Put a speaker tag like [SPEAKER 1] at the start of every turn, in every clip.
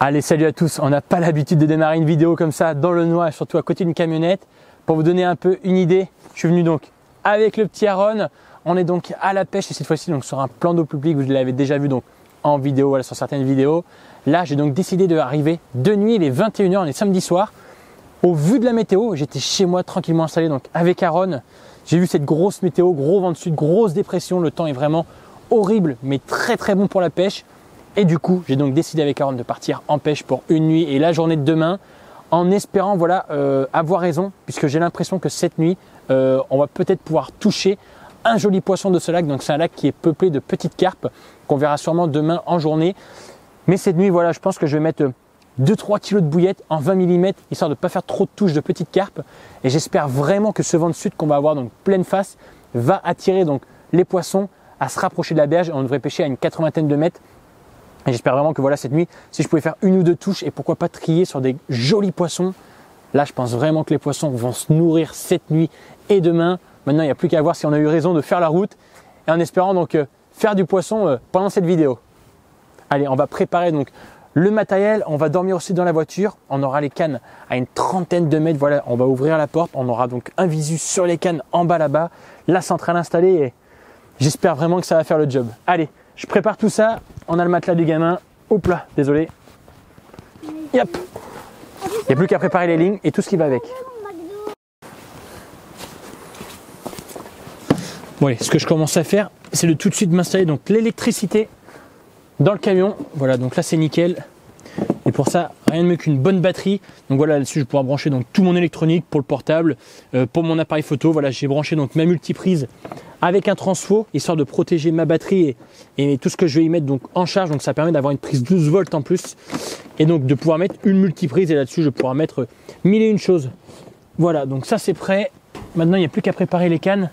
[SPEAKER 1] Allez, salut à tous. On n'a pas l'habitude de démarrer une vidéo comme ça dans le noir, surtout à côté d'une camionnette. Pour vous donner un peu une idée, je suis venu donc avec le petit Aaron. On est donc à la pêche et cette fois-ci donc sur un plan d'eau public. Vous l'avez déjà vu donc en vidéo, voilà, sur certaines vidéos. Là, j'ai donc décidé d'arriver de nuit, il est 21 h, on est samedi soir. Au vu de la météo, j'étais chez moi tranquillement installé donc avec Aaron. J'ai vu cette grosse météo, gros vent de sud, grosse dépression. Le temps est vraiment horrible, mais très très bon pour la pêche. Et du coup, j'ai donc décidé avec Aaron de partir en pêche pour une nuit et la journée de demain, en espérant avoir raison, puisque j'ai l'impression que cette nuit, on va peut-être pouvoir toucher un joli poisson de ce lac. Donc c'est un lac qui est peuplé de petites carpes qu'on verra sûrement demain en journée. Mais cette nuit, voilà, je pense que je vais mettre 2-3 kg de bouillettes en 20 mm, histoire de ne pas faire trop de touches de petites carpes. Et j'espère vraiment que ce vent de sud qu'on va avoir donc pleine face va attirer donc les poissons à se rapprocher de la berge. On devrait pêcher à une 80aine de mètres. Et j'espère vraiment que voilà, cette nuit, si je pouvais faire une ou deux touches et pourquoi pas trier sur des jolis poissons. Là, je pense vraiment que les poissons vont se nourrir cette nuit et demain. Maintenant, il n'y a plus qu'à voir si on a eu raison de faire la route et en espérant donc faire du poisson pendant cette vidéo. Allez, on va préparer donc le matériel. On va dormir aussi dans la voiture. On aura les cannes à une 30aine de mètres. Voilà, on va ouvrir la porte. On aura donc un visu sur les cannes en bas là-bas. La centrale installée et j'espère vraiment que ça va faire le job. Allez, je prépare tout ça. On a le matelas du gamin. Hop là, désolé. Yep. Il n'y a plus qu'à préparer les lignes et tout ce qui va avec. Bon, allez, ce que je commence à faire, c'est de tout de suite m'installer donc l'électricité dans le camion. Voilà, donc là c'est nickel. Et pour ça, rien de mieux qu'une bonne batterie. Donc voilà, là-dessus je vais pouvoir brancher donc tout mon électronique pour le portable, pour mon appareil photo. Voilà, j'ai branché donc ma multiprise avec un transfo, histoire de protéger ma batterie et tout ce que je vais y mettre donc en charge. Donc ça permet d'avoir une prise 12 volts en plus. Et donc de pouvoir mettre une multiprise et là-dessus je vais pouvoir mettre 1001 choses. Voilà, donc ça c'est prêt. Maintenant il n'y a plus qu'à préparer les cannes.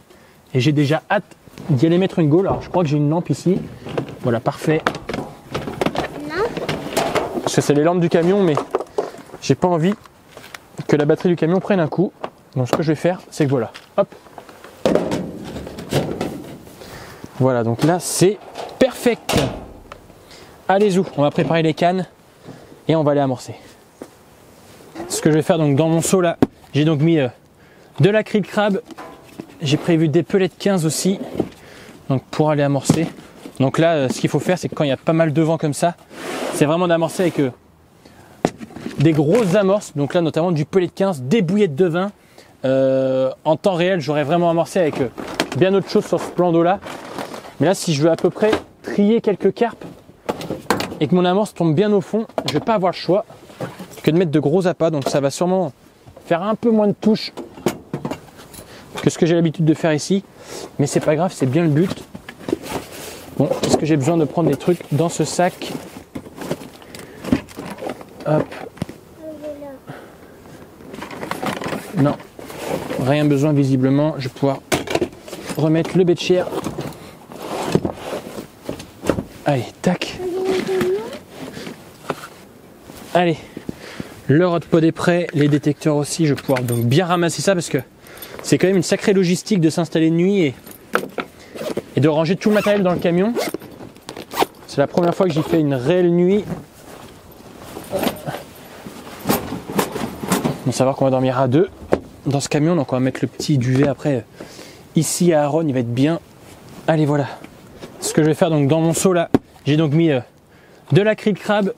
[SPEAKER 1] Et j'ai déjà hâte d'y aller mettre une gaule. Alors je crois que j'ai une lampe ici. Voilà, parfait. Parce que c'est les lampes du camion, mais j'ai pas envie que la batterie du camion prenne un coup. Donc ce que je vais faire, c'est que voilà, hop. Voilà, donc là c'est perfect. Allez-y, on va préparer les cannes et on va aller amorcer. Ce que je vais faire donc dans mon seau là, j'ai donc mis de la krill crabe. J'ai prévu des pellets de 15 aussi, donc pour aller amorcer. Donc là, ce qu'il faut faire, c'est que quand il y a pas mal de vent comme ça, c'est vraiment d'amorcer avec des grosses amorces. Donc là, notamment du pellet de 15, des bouillettes de vin. En temps réel, j'aurais vraiment amorcé avec bien autre chose sur ce plan d'eau là. Mais là, si je veux à peu près trier quelques carpes et que mon amorce tombe bien au fond, je vais pas avoir le choix que de mettre de gros appâts. Donc ça va sûrement faire un peu moins de touches que ce que j'ai l'habitude de faire ici. Mais c'est pas grave, c'est bien le but. Bon, est-ce que j'ai besoin de prendre des trucs dans ce sac? Hop. Non, rien besoin visiblement. Je vais pouvoir remettre le bécher. Allez, tac. Allez, le rod pod est prêt, les détecteurs aussi. Je vais pouvoir donc bien ramasser ça parce que c'est quand même une sacrée logistique de s'installer de nuit et de ranger tout le matériel dans le camion. C'est la première fois que j'y fais une réelle nuit. Bon, savoir qu'on va dormir à deux dans ce camion, donc on va mettre le petit duvet après ici à Aaron, il va être bien. Allez, voilà. Ce que je vais faire donc dans mon seau là, j'ai donc mis de la krill crabe.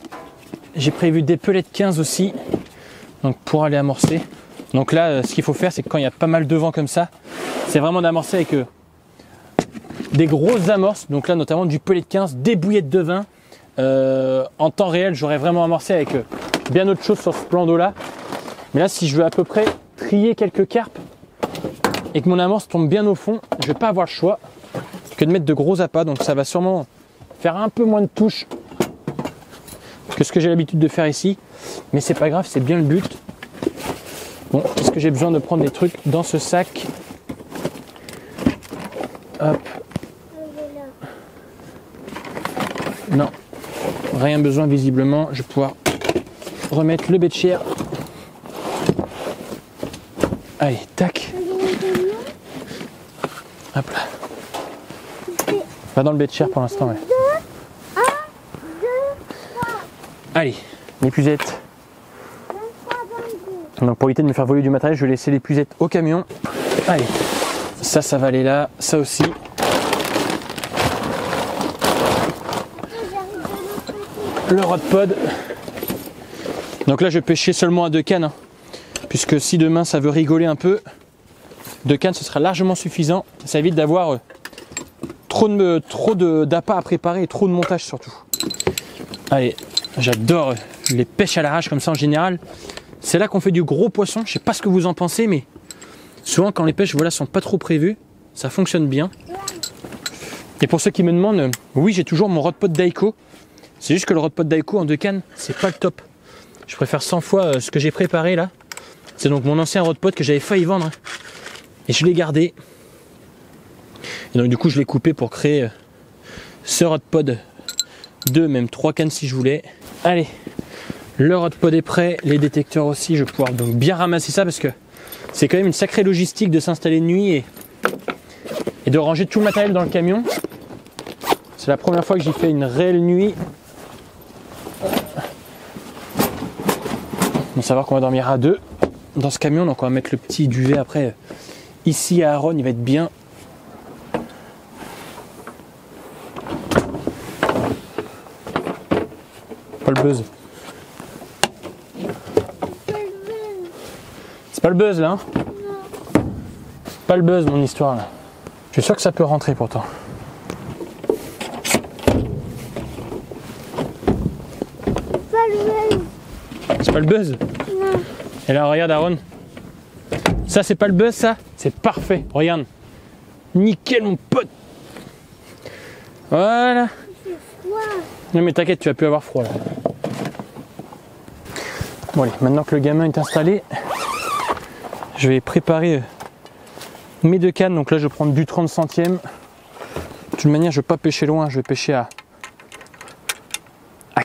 [SPEAKER 1] J'ai prévu des pellets de 15 aussi, donc pour aller amorcer. Donc là, ce qu'il faut faire, c'est que quand il y a pas mal de vent comme ça, c'est vraiment d'amorcer avec des grosses amorces. Donc là, notamment du pellet de 15, des bouillettes de vin. En temps réel, j'aurais vraiment amorcé avec bien autre chose sur ce plan d'eau là. Mais là, si je veux à peu près trier quelques carpes et que mon amorce tombe bien au fond, je vais pas avoir le choix que de mettre de gros appâts. Donc ça va sûrement faire un peu moins de touches que ce que j'ai l'habitude de faire ici. Mais c'est pas grave, c'est bien le but. Bon, est-ce que j'ai besoin de prendre des trucs dans ce sac? Hop. Non, rien besoin visiblement. Je vais pouvoir remettre le bécher. Allez, tac. Hop là. Pas dans le bécher pour l'instant, ouais. Allez, l'épuisette. Donc pour éviter de me faire voler du matériel, je vais laisser l'épuisette au camion. Allez, ça va aller là, ça aussi. Le rod pod. Donc là je vais pêcher seulement à 2 cannes, hein, puisque si demain ça veut rigoler un peu, 2 cannes ce sera largement suffisant. Ça évite d'avoir trop d'appâts à préparer et trop de montage surtout. Allez, j'adore les pêches à l'arrache comme ça en général. C'est là qu'on fait du gros poisson. Je sais pas ce que vous en pensez, mais souvent quand les pêches voilà, sont pas trop prévues, ça fonctionne bien. Et pour ceux qui me demandent, oui j'ai toujours mon rod pod Daico. C'est juste que le rod pod Daico en 2 cannes, c'est pas le top. Je préfère 100 fois ce que j'ai préparé là. C'est donc mon ancien rod pod que j'avais failli vendre. Hein. Et je l'ai gardé. Et donc du coup je l'ai coupé pour créer ce rod pod 2, même 3 cannes si je voulais. Allez, le rod pod est prêt, les détecteurs aussi. Je vais pouvoir donc bien ramasser ça parce que c'est quand même une sacrée logistique de s'installer de nuit et de ranger tout le matériel dans le camion. C'est la première fois que j'y fais une réelle nuit. Bon, savoir qu'on va dormir à 2 dans ce camion, donc on va mettre le petit duvet après ici à Aaron, il va être bien. Pas le buzz. C'est pas le buzz là, hein? C'est pas le buzz mon histoire là. Je suis sûr que ça peut rentrer pourtant. C'est pas le buzz? Non. Et là regarde Aaron. Ça c'est pas le buzz ça? C'est parfait. Regarde. Nickel mon pote. Voilà. Non mais t'inquiète, tu vas plus avoir froid là. Bon allez, maintenant que le gamin est installé, je vais préparer mes 2 cannes. Donc là je vais prendre du 30 centièmes. De toute manière je vais pas pêcher loin, je vais pêcher à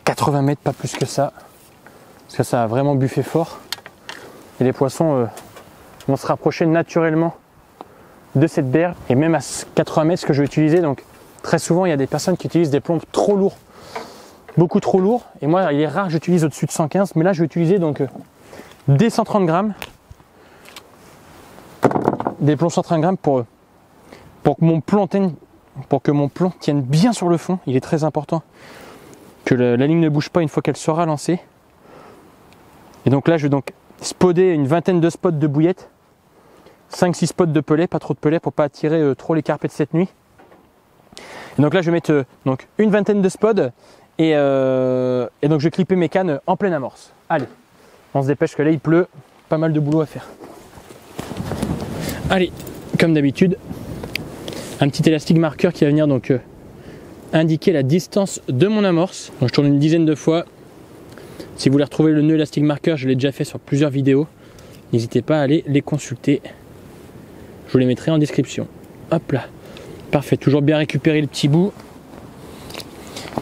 [SPEAKER 1] 80 mètres, pas plus que ça. Parce que ça a vraiment buffé fort. Et les poissons vont se rapprocher naturellement de cette berge. Et même à 80 mètres, ce que je vais utiliser, donc très souvent il y a des personnes qui utilisent des plombs trop lourds. Beaucoup trop lourds. Et moi il est rare que j'utilise au-dessus de 115. Mais là je vais utiliser donc des 130 grammes. Des plombs 130 grammes pour que mon plomb tienne bien sur le fond. Il est très important que la ligne ne bouge pas une fois qu'elle sera lancée. Et donc là je vais donc spoder une vingtaine de spots de bouillettes, 5-6 spots de pelets, pas trop de pelets pour pas attirer trop les carpets de cette nuit. Et donc là je vais mettre donc une vingtaine de spots et donc je vais clipper mes cannes en pleine amorce. Allez, on se dépêche que là il pleut, pas mal de boulot à faire. Allez, comme d'habitude, un petit élastique marqueur qui va venir donc indiquer la distance de mon amorce. Donc je tourne une dizaine de fois. Si vous voulez retrouver le nœud élastique marqueur, je l'ai déjà fait sur plusieurs vidéos. N'hésitez pas à aller les consulter. Je vous les mettrai en description. Hop là. Parfait, toujours bien récupérer le petit bout.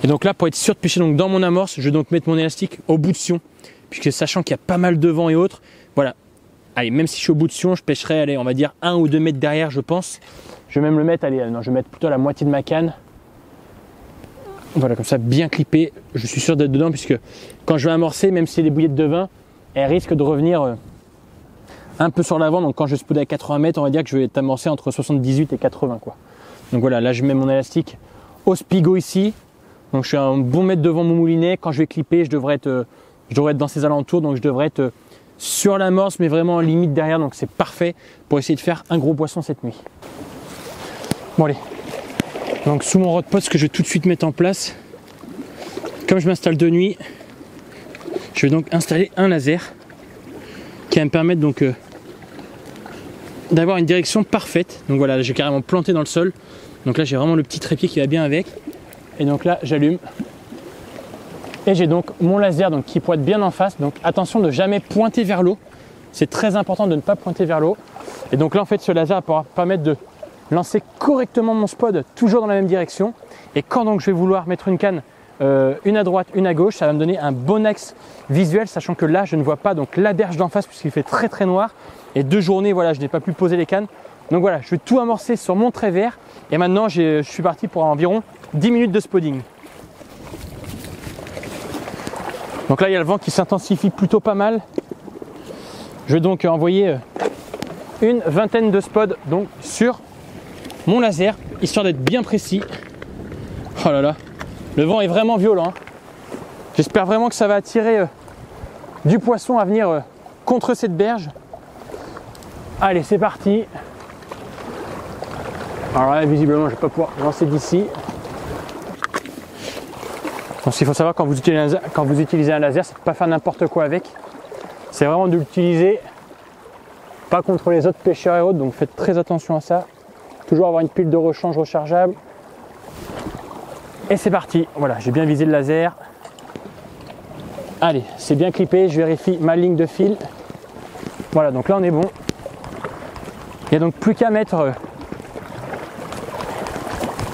[SPEAKER 1] Et donc là, pour être sûr de pêcher donc dans mon amorce, je vais donc mettre mon élastique au bout de sion. Puisque sachant qu'il y a pas mal de vent et autres, voilà. Allez, même si je suis au bout de sion, je pêcherai, allez, on va dire 1 ou 2 mètres derrière, je pense. Je vais même le mettre, allez, non, je vais mettre plutôt la moitié de ma canne. Voilà, comme ça, bien clippé. Je suis sûr d'être dedans, puisque quand je vais amorcer, même si c'est des bouillettes de vin, elles risquent de revenir un peu sur l'avant. Donc quand je spode à 80 mètres, on va dire que je vais être amorcé entre 78 et 80, quoi. Donc voilà, là je mets mon élastique au spigot ici. Donc je suis à un bon mètre devant mon moulinet. Quand je vais clipper, je devrais être dans ces alentours. Donc je devrais être sur l'amorce, mais vraiment en limite derrière. Donc c'est parfait pour essayer de faire un gros poisson cette nuit. Bon allez. Donc sous mon rod pod, ce que je vais tout de suite mettre en place, comme je m'installe de nuit, je vais donc installer un laser qui va me permettre donc d'avoir une direction parfaite. Donc voilà, j'ai carrément planté dans le sol. Donc là j'ai vraiment le petit trépied qui va bien avec. Et donc là j'allume. Et j'ai donc mon laser donc, qui pourrait être bien en face. Donc attention de jamais pointer vers l'eau. C'est très important de ne pas pointer vers l'eau. Et donc là en fait ce laser va permettre de lancer correctement mon spot toujours dans la même direction. Et quand donc je vais vouloir mettre une canne, une à droite, une à gauche, ça va me donner un bon axe visuel, sachant que là je ne vois pas donc la berge d'en face puisqu'il fait très très noir. Et 2 journées, voilà, je n'ai pas pu poser les cannes. Donc voilà, je vais tout amorcer sur mon trait vert. Et maintenant je suis parti pour environ 10 minutes de spodding. Donc là il y a le vent qui s'intensifie plutôt pas mal. Je vais donc envoyer une vingtaine de spots donc sur mon laser, histoire d'être bien précis. Oh là là, le vent est vraiment violent, hein. J'espère vraiment que ça va attirer du poisson à venir contre cette berge. Allez, c'est parti. Alors là, visiblement, je ne vais pas pouvoir lancer d'ici. Donc, il faut savoir quand vous utilisez un laser, c'est de ne pas faire n'importe quoi avec. C'est vraiment de l'utiliser pas contre les autres pêcheurs et autres, donc faites très attention à ça. Toujours avoir une pile de rechange rechargeable. Et c'est parti. Voilà, j'ai bien visé le laser. Allez, c'est bien clippé. Je vérifie ma ligne de fil. Voilà, donc là on est bon. Il n'y a donc plus qu'à mettre,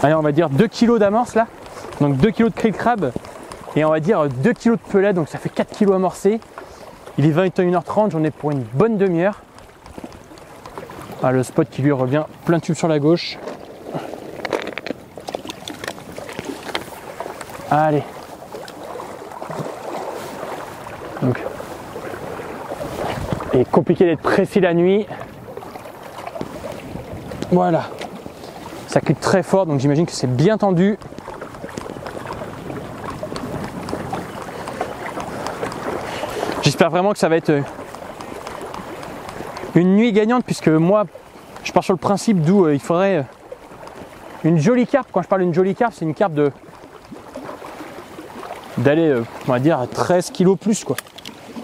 [SPEAKER 1] allez, on va dire 2 kg d'amorce là. Donc 2 kg de krill crabe et on va dire 2 kg de pellet, donc ça fait 4 kg amorcé. Il est 21h30, j'en ai pour une bonne demi-heure. Ah, le spot qui lui revient plein tube sur la gauche. Allez. Donc, il est compliqué d'être précis la nuit. Voilà. Ça clique très fort, donc j'imagine que c'est bien tendu. J'espère vraiment que ça va être une nuit gagnante, puisque moi, je pars sur le principe d'où il faudrait une jolie carpe. Quand je parle d'une jolie carpe, c'est une carpe d'aller, on va dire, à 13 kg plus, quoi.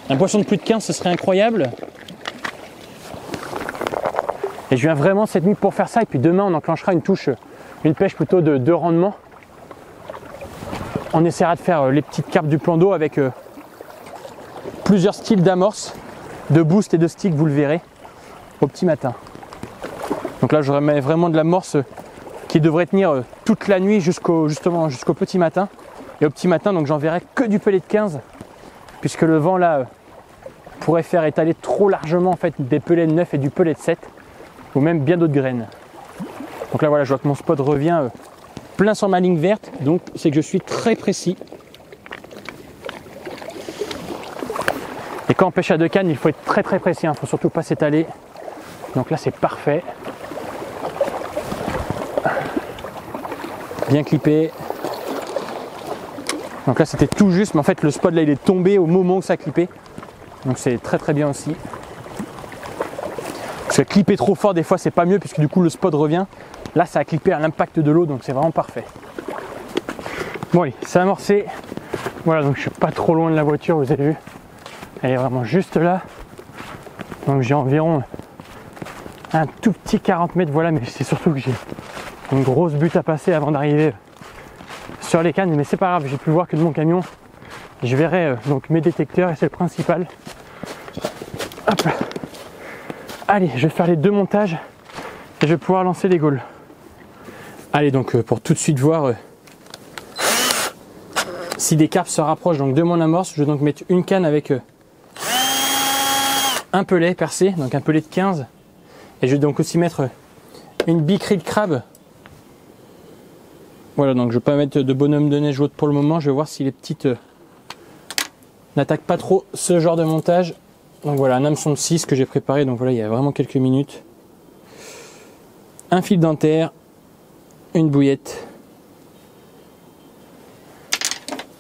[SPEAKER 1] Un poisson de plus de 15, ce serait incroyable. Et je viens vraiment cette nuit pour faire ça. Et puis demain, on enclenchera une pêche plutôt de rendement. On essaiera de faire les petites carpes du plan d'eau avec plusieurs styles d'amorce, de boost et de stick, vous le verrez, au petit matin. Donc là, je remets vraiment de l'amorce qui devrait tenir toute la nuit jusqu'au petit matin. Et au petit matin, donc j'enverrai que du pellet de 15, puisque le vent là pourrait faire étaler trop largement en fait des pellets de 9 et du pellet de 7, ou même bien d'autres graines. Donc là voilà, je vois que mon spot revient plein sur ma ligne verte, donc c'est que je suis très précis. Et quand on pêche à 2 cannes, il faut être très précis, il ne faut surtout pas s'étaler. Donc là c'est parfait. Bien clippé. Donc là c'était tout juste, mais en fait le spot là il est tombé au moment où ça a clippé. Donc c'est très bien aussi. Parce que clipper trop fort des fois c'est pas mieux, puisque du coup le spot revient. Là ça a clippé à l'impact de l'eau, donc c'est vraiment parfait. Bon allez, c'est amorcé. Voilà, donc je suis pas trop loin de la voiture, vous avez vu. Elle est vraiment juste là. Donc j'ai environ un tout petit 40 mètres, voilà, mais c'est surtout que j'ai une grosse butte à passer avant d'arriver sur les cannes, mais c'est pas grave, j'ai pu voir que de mon camion, je verrai donc mes détecteurs et c'est le principal. Hop là. Allez, je vais faire les 2 montages et je vais pouvoir lancer les gaules. Allez, donc pour tout de suite voir si des carpes se rapprochent donc de mon amorce, je vais donc mettre une canne avec un pellet percé, donc un pellet de 15, et je vais donc aussi mettre une bille krill crabe. Voilà, donc je ne vais pas mettre de bonhomme de neige haute pour le moment, je vais voir si les petites n'attaquent pas trop ce genre de montage. Donc voilà, un hameçon de 6 que j'ai préparé, donc voilà, il y a vraiment quelques minutes. Un fil dentaire, une bouillette.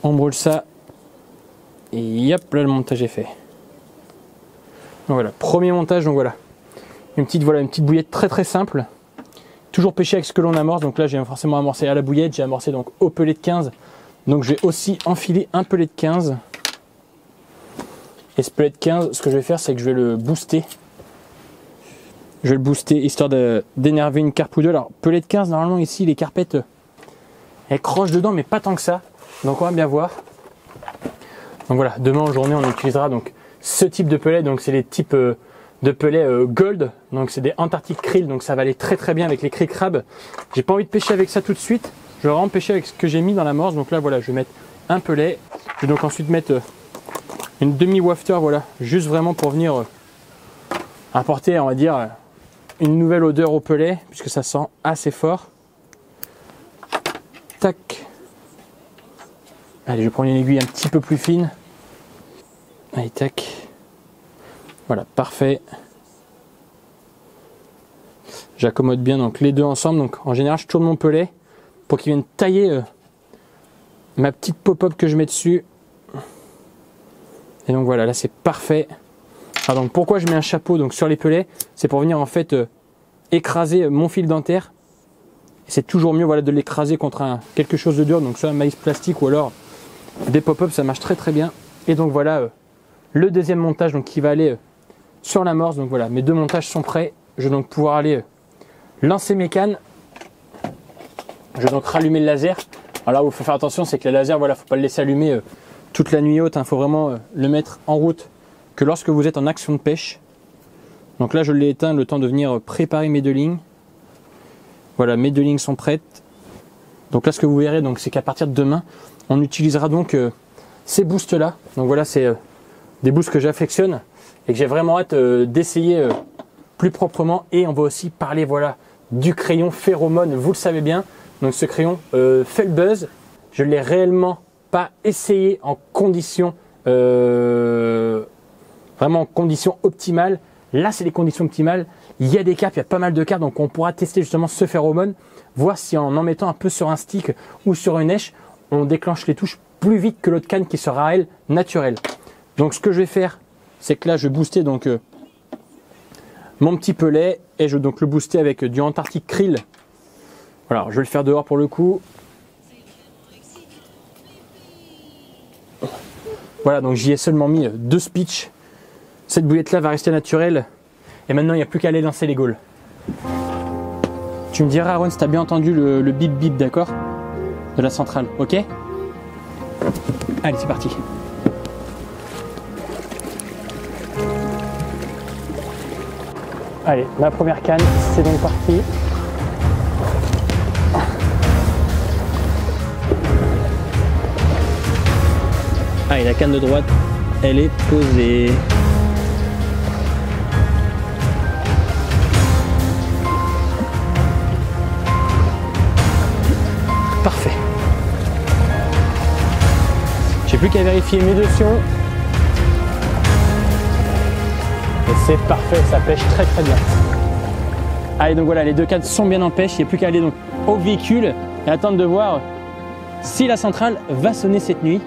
[SPEAKER 1] On brûle ça et hop, là le montage est fait. Donc voilà, premier montage, donc voilà. Une petite bouillette très simple. Toujours pêcher avec ce que l'on amorce, donc là j'ai forcément amorcé à la bouillette, j'ai amorcé donc au pellet de 15. Donc je vais aussi enfiler un pellet de 15. Et ce pellet de 15, ce que je vais faire, c'est que je vais le booster. Je vais le booster histoire d'énerver une carpe ou deux. Alors pellet de 15, normalement ici les carpettes, elles crochent dedans, mais pas tant que ça. Donc on va bien voir. Donc voilà, demain en journée on utilisera donc ce type de pellet, donc c'est les types de pellets gold, donc c'est des Antarctic krill, donc ça va aller très bien avec les krill crabes. J'ai pas envie de pêcher avec ça tout de suite, je vais vraiment pêcher avec ce que j'ai mis dans l'amorce. Donc là voilà, je vais mettre un pellet, je vais donc ensuite mettre une demi-wafter, voilà, juste vraiment pour venir apporter, on va dire, une nouvelle odeur au pellet, puisque ça sent assez fort. Tac. Allez, je prends une aiguille un petit peu plus fine. Allez, tac. Voilà, parfait. J'accommode bien donc les deux ensemble. Donc en général, je tourne mon pelet pour qu'il vienne tailler ma petite pop-up que je mets dessus. Et donc voilà, là c'est parfait. Alors donc pourquoi je mets un chapeau donc sur les pelets, c'est pour venir en fait écraser mon fil dentaire. C'est toujours mieux voilà de l'écraser contre quelque chose de dur, donc soit un maïs plastique ou alors des pop-up, ça marche très très bien. Et donc voilà le deuxième montage donc qui va aller sur l'amorce. Donc voilà, mes deux montages sont prêts. Je vais donc pouvoir aller lancer mes cannes. Je vais donc rallumer le laser. Alors là où il faut faire attention, c'est que le laser, voilà, faut pas le laisser allumer toute la nuit haute. Il faut vraiment le mettre en route que lorsque vous êtes en action de pêche. Donc là, je l'ai éteint le temps de venir préparer mes deux lignes. Voilà, mes deux lignes sont prêtes. Donc là, ce que vous verrez, donc, c'est qu'à partir de demain, on utilisera donc ces boosts là. Donc voilà, c'est des boosts que j'affectionne et que j'ai vraiment hâte d'essayer plus proprement. Et on va aussi parler voilà du crayon phéromone. Vous le savez bien. Donc ce crayon fait le buzz. Je l'ai réellement pas essayé en conditions vraiment en conditions optimales. Là, c'est les conditions optimales. Il y a des carpes, il y a pas mal de carpes, donc on pourra tester justement ce phéromone, voir si en mettant un peu sur un stick ou sur une èche, on déclenche les touches plus vite que l'autre canne qui sera elle naturelle. Donc ce que je vais faire, c'est que là, je vais booster donc mon petit pelet et je vais donc le booster avec du Antarctic Krill. Voilà, je vais le faire dehors pour le coup. Voilà, donc j'y ai seulement mis 2 speech. Cette bouillette là va rester naturelle. Et maintenant il n'y a plus qu'à aller lancer les gaules. Tu me diras Aaron si tu as bien entendu le bip bip, d'accord? De la centrale, ok? Allez, c'est parti. Allez, la première canne, c'est donc parti. Allez, la canne de droite, elle est posée. Parfait. J'ai plus qu'à vérifier mes deux sions. Et c'est parfait, ça pêche très très bien. Allez, donc voilà, les deux cannes sont bien en pêche. Il n'y a plus qu'à aller donc au véhicule et attendre de voir si la centrale va sonner cette nuit.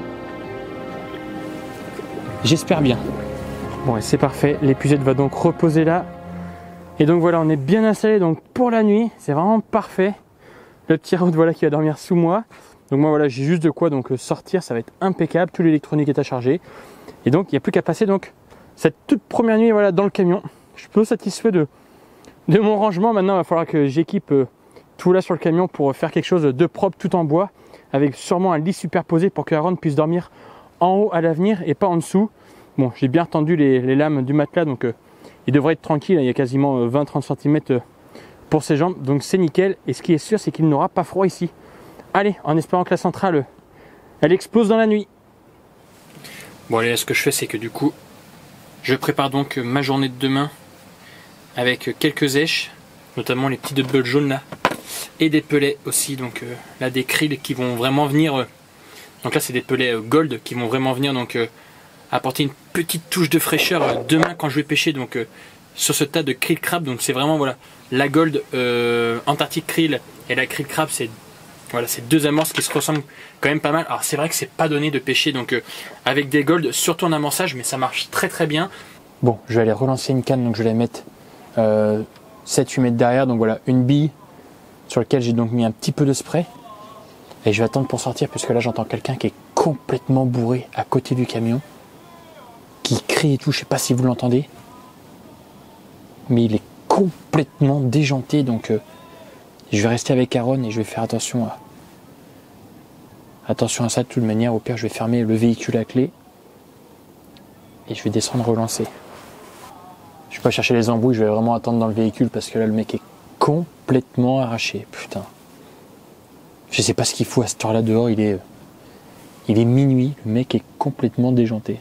[SPEAKER 1] J'espère bien. Bon, et c'est parfait. L'épuisette va donc reposer là. Et donc voilà, on est bien installé donc pour la nuit. C'est vraiment parfait. Le petit Aaron voilà qui va dormir sous moi. Donc moi voilà, j'ai juste de quoi donc sortir, ça va être impeccable. Tout l'électronique est à charger. Et donc il n'y a plus qu'à passer donc cette toute première nuit voilà dans le camion. Je suis plutôt satisfait de mon rangement. Maintenant il va falloir que j'équipe tout là sur le camion pour faire quelque chose de propre tout en bois, avec sûrement un lit superposé pour que Aaron puisse dormir en haut à l'avenir et pas en dessous. Bon, j'ai bien retendu les lames du matelas, donc il devrait être tranquille. Il y a quasiment 20-30 cm pour ses jambes, donc c'est nickel. Et ce qui est sûr, c'est qu'il n'aura pas froid ici. Allez, en espérant que la centrale elle explose dans la nuit. Bon allez, là, ce que je fais, c'est que du coup je prépare donc ma journée de demain avec quelques èches, notamment les petits double jaunes là, et des pelets aussi. Donc là, des krills qui vont vraiment venir donc là c'est des pelets gold qui vont vraiment venir donc apporter une petite touche de fraîcheur demain quand je vais pêcher donc sur ce tas de krill crab. Donc c'est vraiment voilà la gold Antarctic krill et la krill crab, c'est voilà, ces deux amorces qui se ressemblent quand même pas mal. Alors c'est vrai que c'est pas donné de pêcher donc avec des gold, surtout en amorçage, mais ça marche très très bien. Bon, je vais aller relancer une canne, donc je vais la mettre 7-8 mètres derrière. Donc voilà, une bille sur laquelle j'ai donc mis un petit peu de spray. Et je vais attendre pour sortir, puisque là j'entends quelqu'un qui est complètement bourré à côté du camion, qui crie et tout, je sais pas si vous l'entendez, mais il est complètement déjanté. Donc je vais rester avec Aaron et je vais faire attention à ça de toute manière. Au pire, je vais fermer le véhicule à clé et je vais descendre relancer. Je vais pas chercher les embrouilles, je vais vraiment attendre dans le véhicule parce que là le mec est complètement arraché. Putain. Je sais pas ce qu'il fout à cette heure là dehors, il est minuit, le mec est complètement déjanté.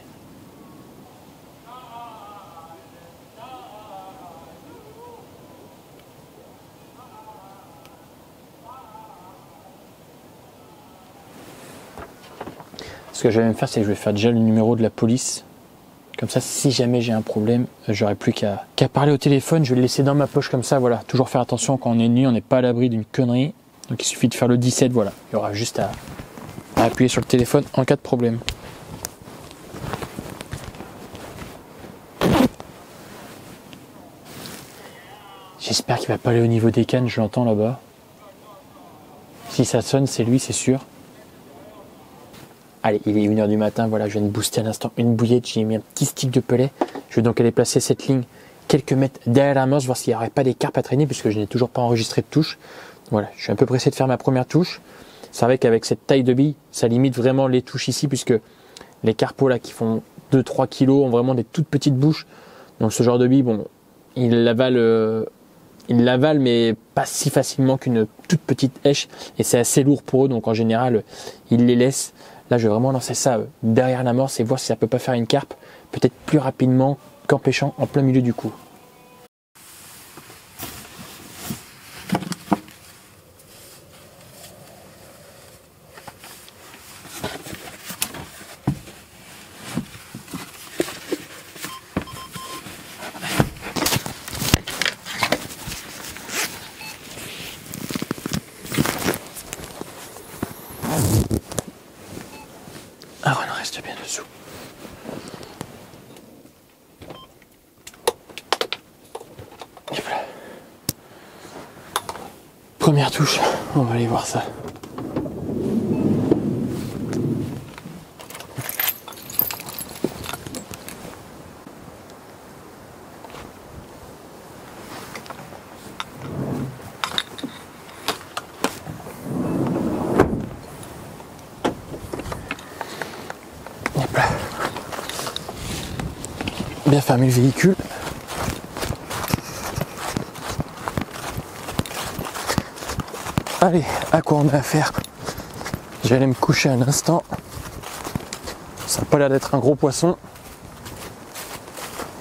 [SPEAKER 1] Ce que je vais me faire, c'est que je vais faire déjà le numéro de la police Comme ça, si jamais j'ai un problème, j'aurai plus qu'à parler au téléphone. Je vais le laisser dans ma poche comme ça. Voilà, toujours faire attention quand on est nu, on n'est pas à l'abri d'une connerie. Donc il suffit de faire le 17, voilà. Il y aura juste à appuyer sur le téléphone en cas de problème. J'espère qu'il va pas aller au niveau des cannes, je l'entends là-bas. Si ça sonne, c'est lui, c'est sûr. Allez, il est 1h du matin, voilà, je viens de booster à l'instant une bouillette, j'ai mis un petit stick de pelet. Je vais donc aller placer cette ligne quelques mètres derrière la l'amorce, voir s'il n'y aurait pas des carpes à traîner, puisque je n'ai toujours pas enregistré de touche. Voilà, je suis un peu pressé de faire ma première touche. C'est vrai qu'avec cette taille de bille, ça limite vraiment les touches ici, puisque les carpos là qui font 2-3 kg ont vraiment des toutes petites bouches. Donc ce genre de bille, bon, ils l'avalent mais pas si facilement qu'une toute petite hèche, et c'est assez lourd pour eux, donc en général ils les laissent. Là je vais vraiment lancer ça derrière l'amorce et voir si ça peut pas faire une carpe peut-être plus rapidement qu'en pêchant en plein milieu du coup. Ah ouais, on reste bien dessous. Et voilà. Première touche, on va aller voir ça. Bien fermer le véhicule. Allez, à quoi on a affaire? J'allais me coucher un instant. Ça n'a pas l'air d'être un gros poisson.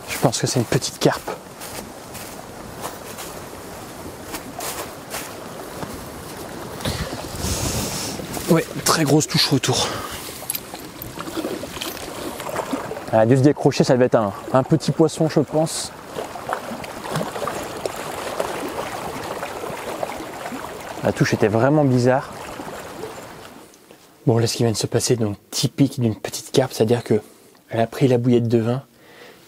[SPEAKER 1] Je pense que c'est une petite carpe. Ouais, très grosse touche retour. Elle a dû se décrocher, ça devait être un petit poisson, je pense. La touche était vraiment bizarre. Bon, là, ce qui vient de se passer, donc typique d'une petite carpe, c'est-à-dire que elle a pris la bouillette de vin,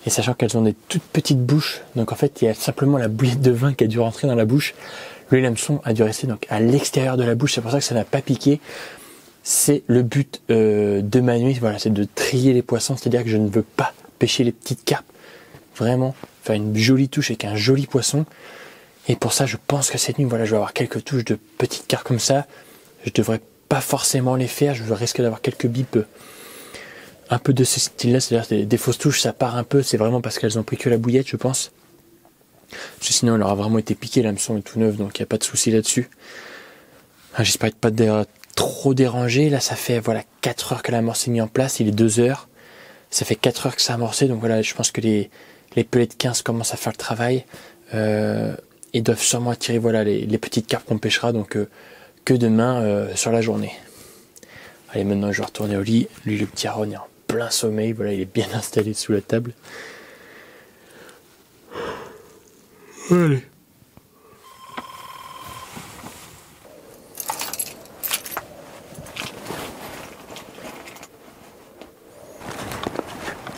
[SPEAKER 1] et sachant qu'elles ont des toutes petites bouches, donc en fait, il y a simplement la bouillette de vin qui a dû rentrer dans la bouche. Le hameçon a dû rester donc à l'extérieur de la bouche, c'est pour ça que ça n'a pas piqué. C'est le but de ma nuit, voilà, c'est de trier les poissons, c'est-à-dire que je ne veux pas pêcher les petites carpes, vraiment faire une jolie touche avec un joli poisson. Et pour ça, je pense que cette nuit, voilà, je vais avoir quelques touches de petites carpes comme ça. Je devrais pas forcément les faire, je risque d'avoir quelques bips un peu de ce style-là, c'est-à-dire des fausses touches, ça part un peu, c'est vraiment parce qu'elles ont pris que la bouillette, je pense. Parce que sinon, elle aura vraiment été piquée, l'hameçon est tout neuf, donc il n'y a pas de souci là-dessus. J'espère pas trop dérangé. Là, ça fait voilà 4 heures que l'amorce est mise en place, il est 2 heures. Ça fait 4 heures que ça a amorcé, donc voilà, je pense que les pelets de 15 commencent à faire le travail. Et doivent sûrement attirer voilà, les petites carpes qu'on pêchera, donc que demain sur la journée. Allez, maintenant je vais retourner au lit. Lui, le petit Aaron est en plein sommeil, voilà, il est bien installé sous la table. Allez.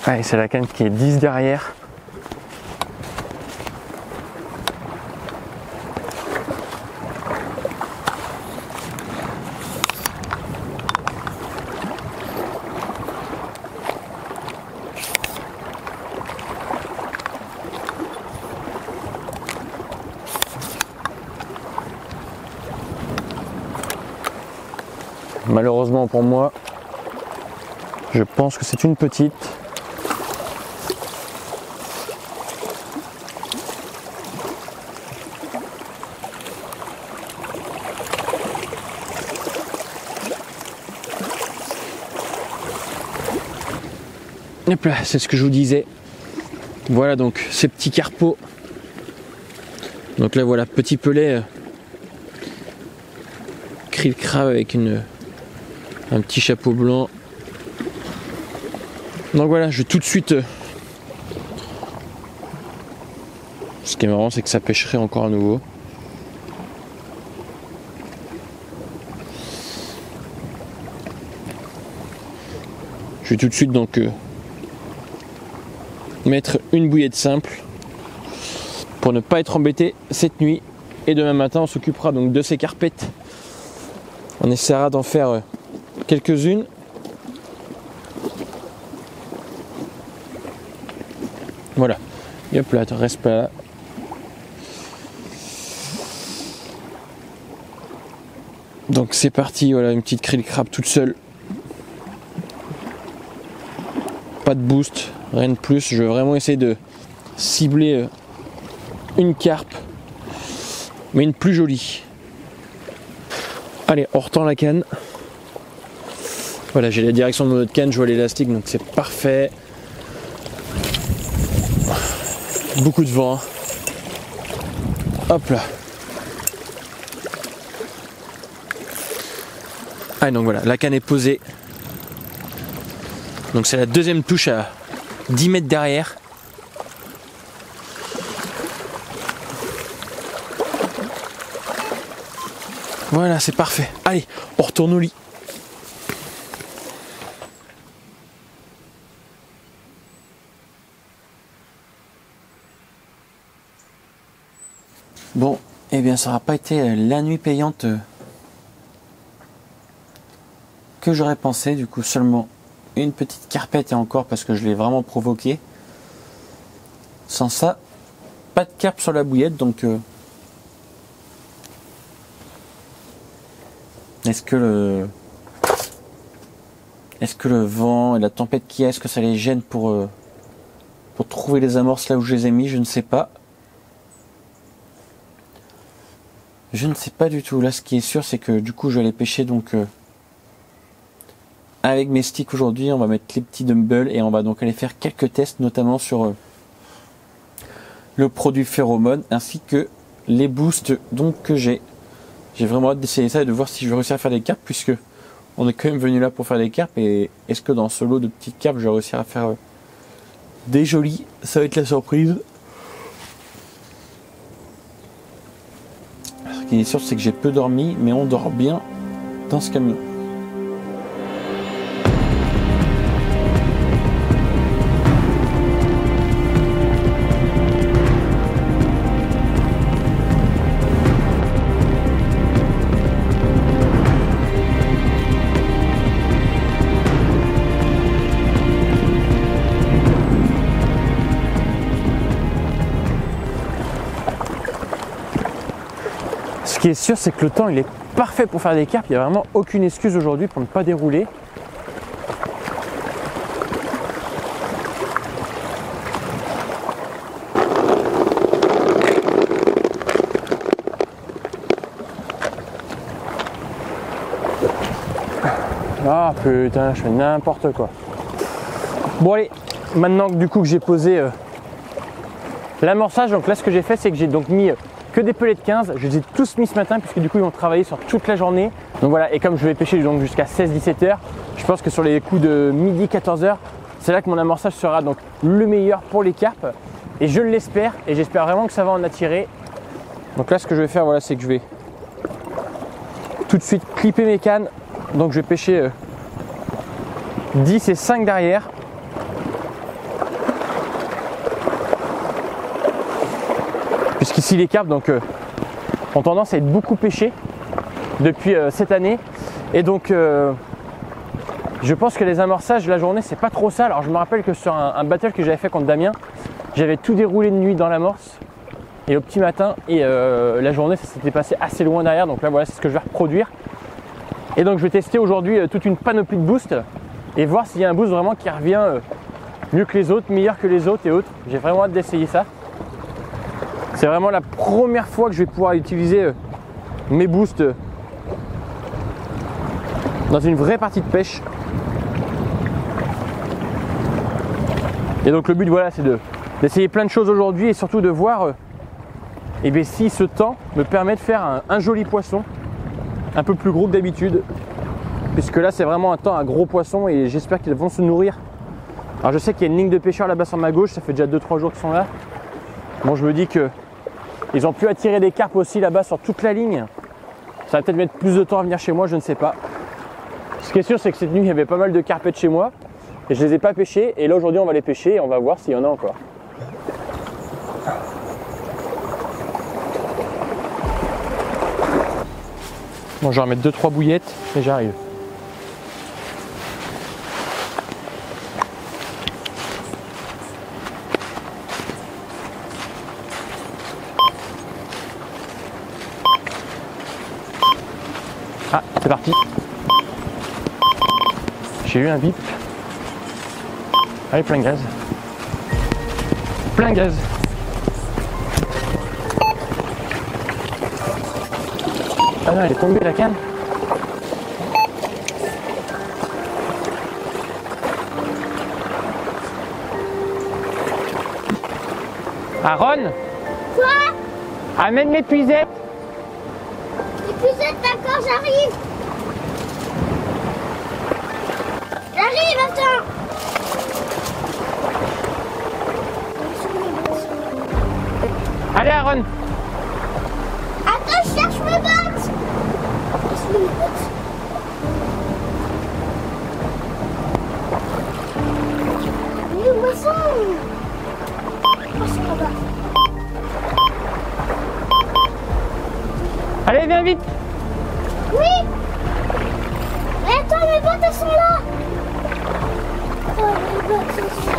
[SPEAKER 1] Allez, c'est la canne qui est 10 derrière. Malheureusement pour moi, je pense que c'est une petite. Hop là, c'est ce que je vous disais. Voilà donc ces petits carpeaux. Donc là voilà, petit pelet krill crabe avec un petit chapeau blanc. Donc voilà, je vais tout de suite
[SPEAKER 2] Ce qui est marrant, c'est que ça pêcherait encore à nouveau. Je vais tout de suite donc mettre une bouillette simple pour ne pas être embêté cette nuit. Et demain matin, on s'occupera donc de ces carpettes. On essaiera d'en faire quelques-unes. Voilà. Et hop là, reste pas là. Donc c'est parti, voilà, une petite krill crab toute seule. Pas de boost, rien de plus. Je vais vraiment essayer de cibler une carpe, mais une plus jolie. Allez, on retend la canne. Voilà, j'ai la direction de notre canne, je vois l'élastique, donc c'est parfait. Beaucoup de vent. Hop là. Ah, donc voilà, la canne est posée. Donc c'est la deuxième touche à 10 mètres derrière. Voilà, c'est parfait. Allez, on retourne au lit. Bon, eh bien ça n'aura pas été la nuit payante que j'aurais pensé. Du coup, seulement une petite carpette et encore parce que je l'ai vraiment provoqué. Sans ça, pas de carpe sur la bouillette, donc est-ce que le vent et la tempête qu'il y a, est-ce que ça les gêne pour trouver les amorces là où je les ai mis? Je ne sais pas. Je ne sais pas du tout. Là, ce qui est sûr, c'est que du coup, je vais aller pêcher donc avec mes sticks aujourd'hui. On va mettre les petits dumbbells et on va donc aller faire quelques tests, notamment sur le produit phéromone ainsi que les boosts donc que j'ai. J'ai vraiment hâte d'essayer ça et de voir si je vais réussir à faire des carpes, puisque on est quand même venu là pour faire des carpes. Et est-ce que dans ce lot de petites carpes, je vais réussir à faire des jolies? Ça va être la surprise. Ce qui est sûr, c'est que j'ai peu dormi, mais on dort bien dans ce camion. Ce qui est sûr, c'est que le temps il est parfait pour faire des carpes. Il n'y a vraiment aucune excuse aujourd'hui pour ne pas dérouler. Ah putain, je fais n'importe quoi. Bon allez, maintenant que du coup que j'ai posé l'amorçage, donc là ce que j'ai fait, c'est que j'ai donc mis que des pelets de 15, je les ai tous mis ce matin puisque du coup ils vont travailler sur toute la journée. Donc voilà, et comme je vais pêcher donc jusqu'à 16-17 heures, je pense que sur les coups de midi 14 heures, c'est là que mon amorçage sera donc le meilleur pour les carpes. Et je l'espère, et j'espère vraiment que ça va en attirer. Donc là ce que je vais faire, voilà, c'est que je vais tout de suite clipper mes cannes. Donc je vais pêcher 10 et 5 derrière. Puisqu'ici les carpes donc, ont tendance à être beaucoup pêchées depuis cette année. Et donc je pense que les amorçages la journée c'est pas trop ça. Alors je me rappelle que sur un battle que j'avais fait contre Damien, j'avais tout déroulé de nuit dans l'amorce et au petit matin, et la journée ça s'était passé assez loin derrière. Donc là voilà, c'est ce que je vais reproduire. Et donc je vais tester aujourd'hui toute une panoplie de boosts et voir s'il y a un boost vraiment qui revient mieux que les autres, meilleur que les autres et autres. J'ai vraiment hâte d'essayer ça. C'est vraiment la première fois que je vais pouvoir utiliser mes boosts dans une vraie partie de pêche. Et donc le but voilà, c'est d'essayer plein de choses aujourd'hui et surtout de voir si ce temps me permet de faire un joli poisson un peu plus gros que d'habitude, puisque là c'est vraiment un temps à gros poissons et j'espère qu'ils vont se nourrir. Alors je sais qu'il y a une ligne de pêcheurs là-bas sur ma gauche, ça fait déjà 2-3 jours qu'ils sont là. Bon, je me dis que ils ont pu attirer des carpes aussi là-bas sur toute la ligne. Ça va peut-être mettre plus de temps à venir chez moi, je ne sais pas. Ce qui est sûr, c'est que cette nuit, il y avait pas mal de carpettes chez moi et je les ai pas pêchés. Et là, aujourd'hui, on va les pêcher et on va voir s'il y en a encore. Bon, je vais remettre 2-3 bouillettes et j'arrive. Ah, c'est parti. J'ai eu un bip. Allez, plein gaz. Plein gaz. Ah non, elle est tombée la canne. Aaron,
[SPEAKER 3] Quoi?
[SPEAKER 2] amène l'épuisette.
[SPEAKER 3] L'épuisette, d'accord, j'arrive. J'arrive, attends.
[SPEAKER 2] Allez Aaron.
[SPEAKER 3] Attends, je cherche mes bottes. Mais où elles sont? Oh, c'est là-bas.
[SPEAKER 2] Allez, viens vite.
[SPEAKER 3] Oui. Mais attends, mes bottes, elles sont là. Oh, mes bottes, elles sont là.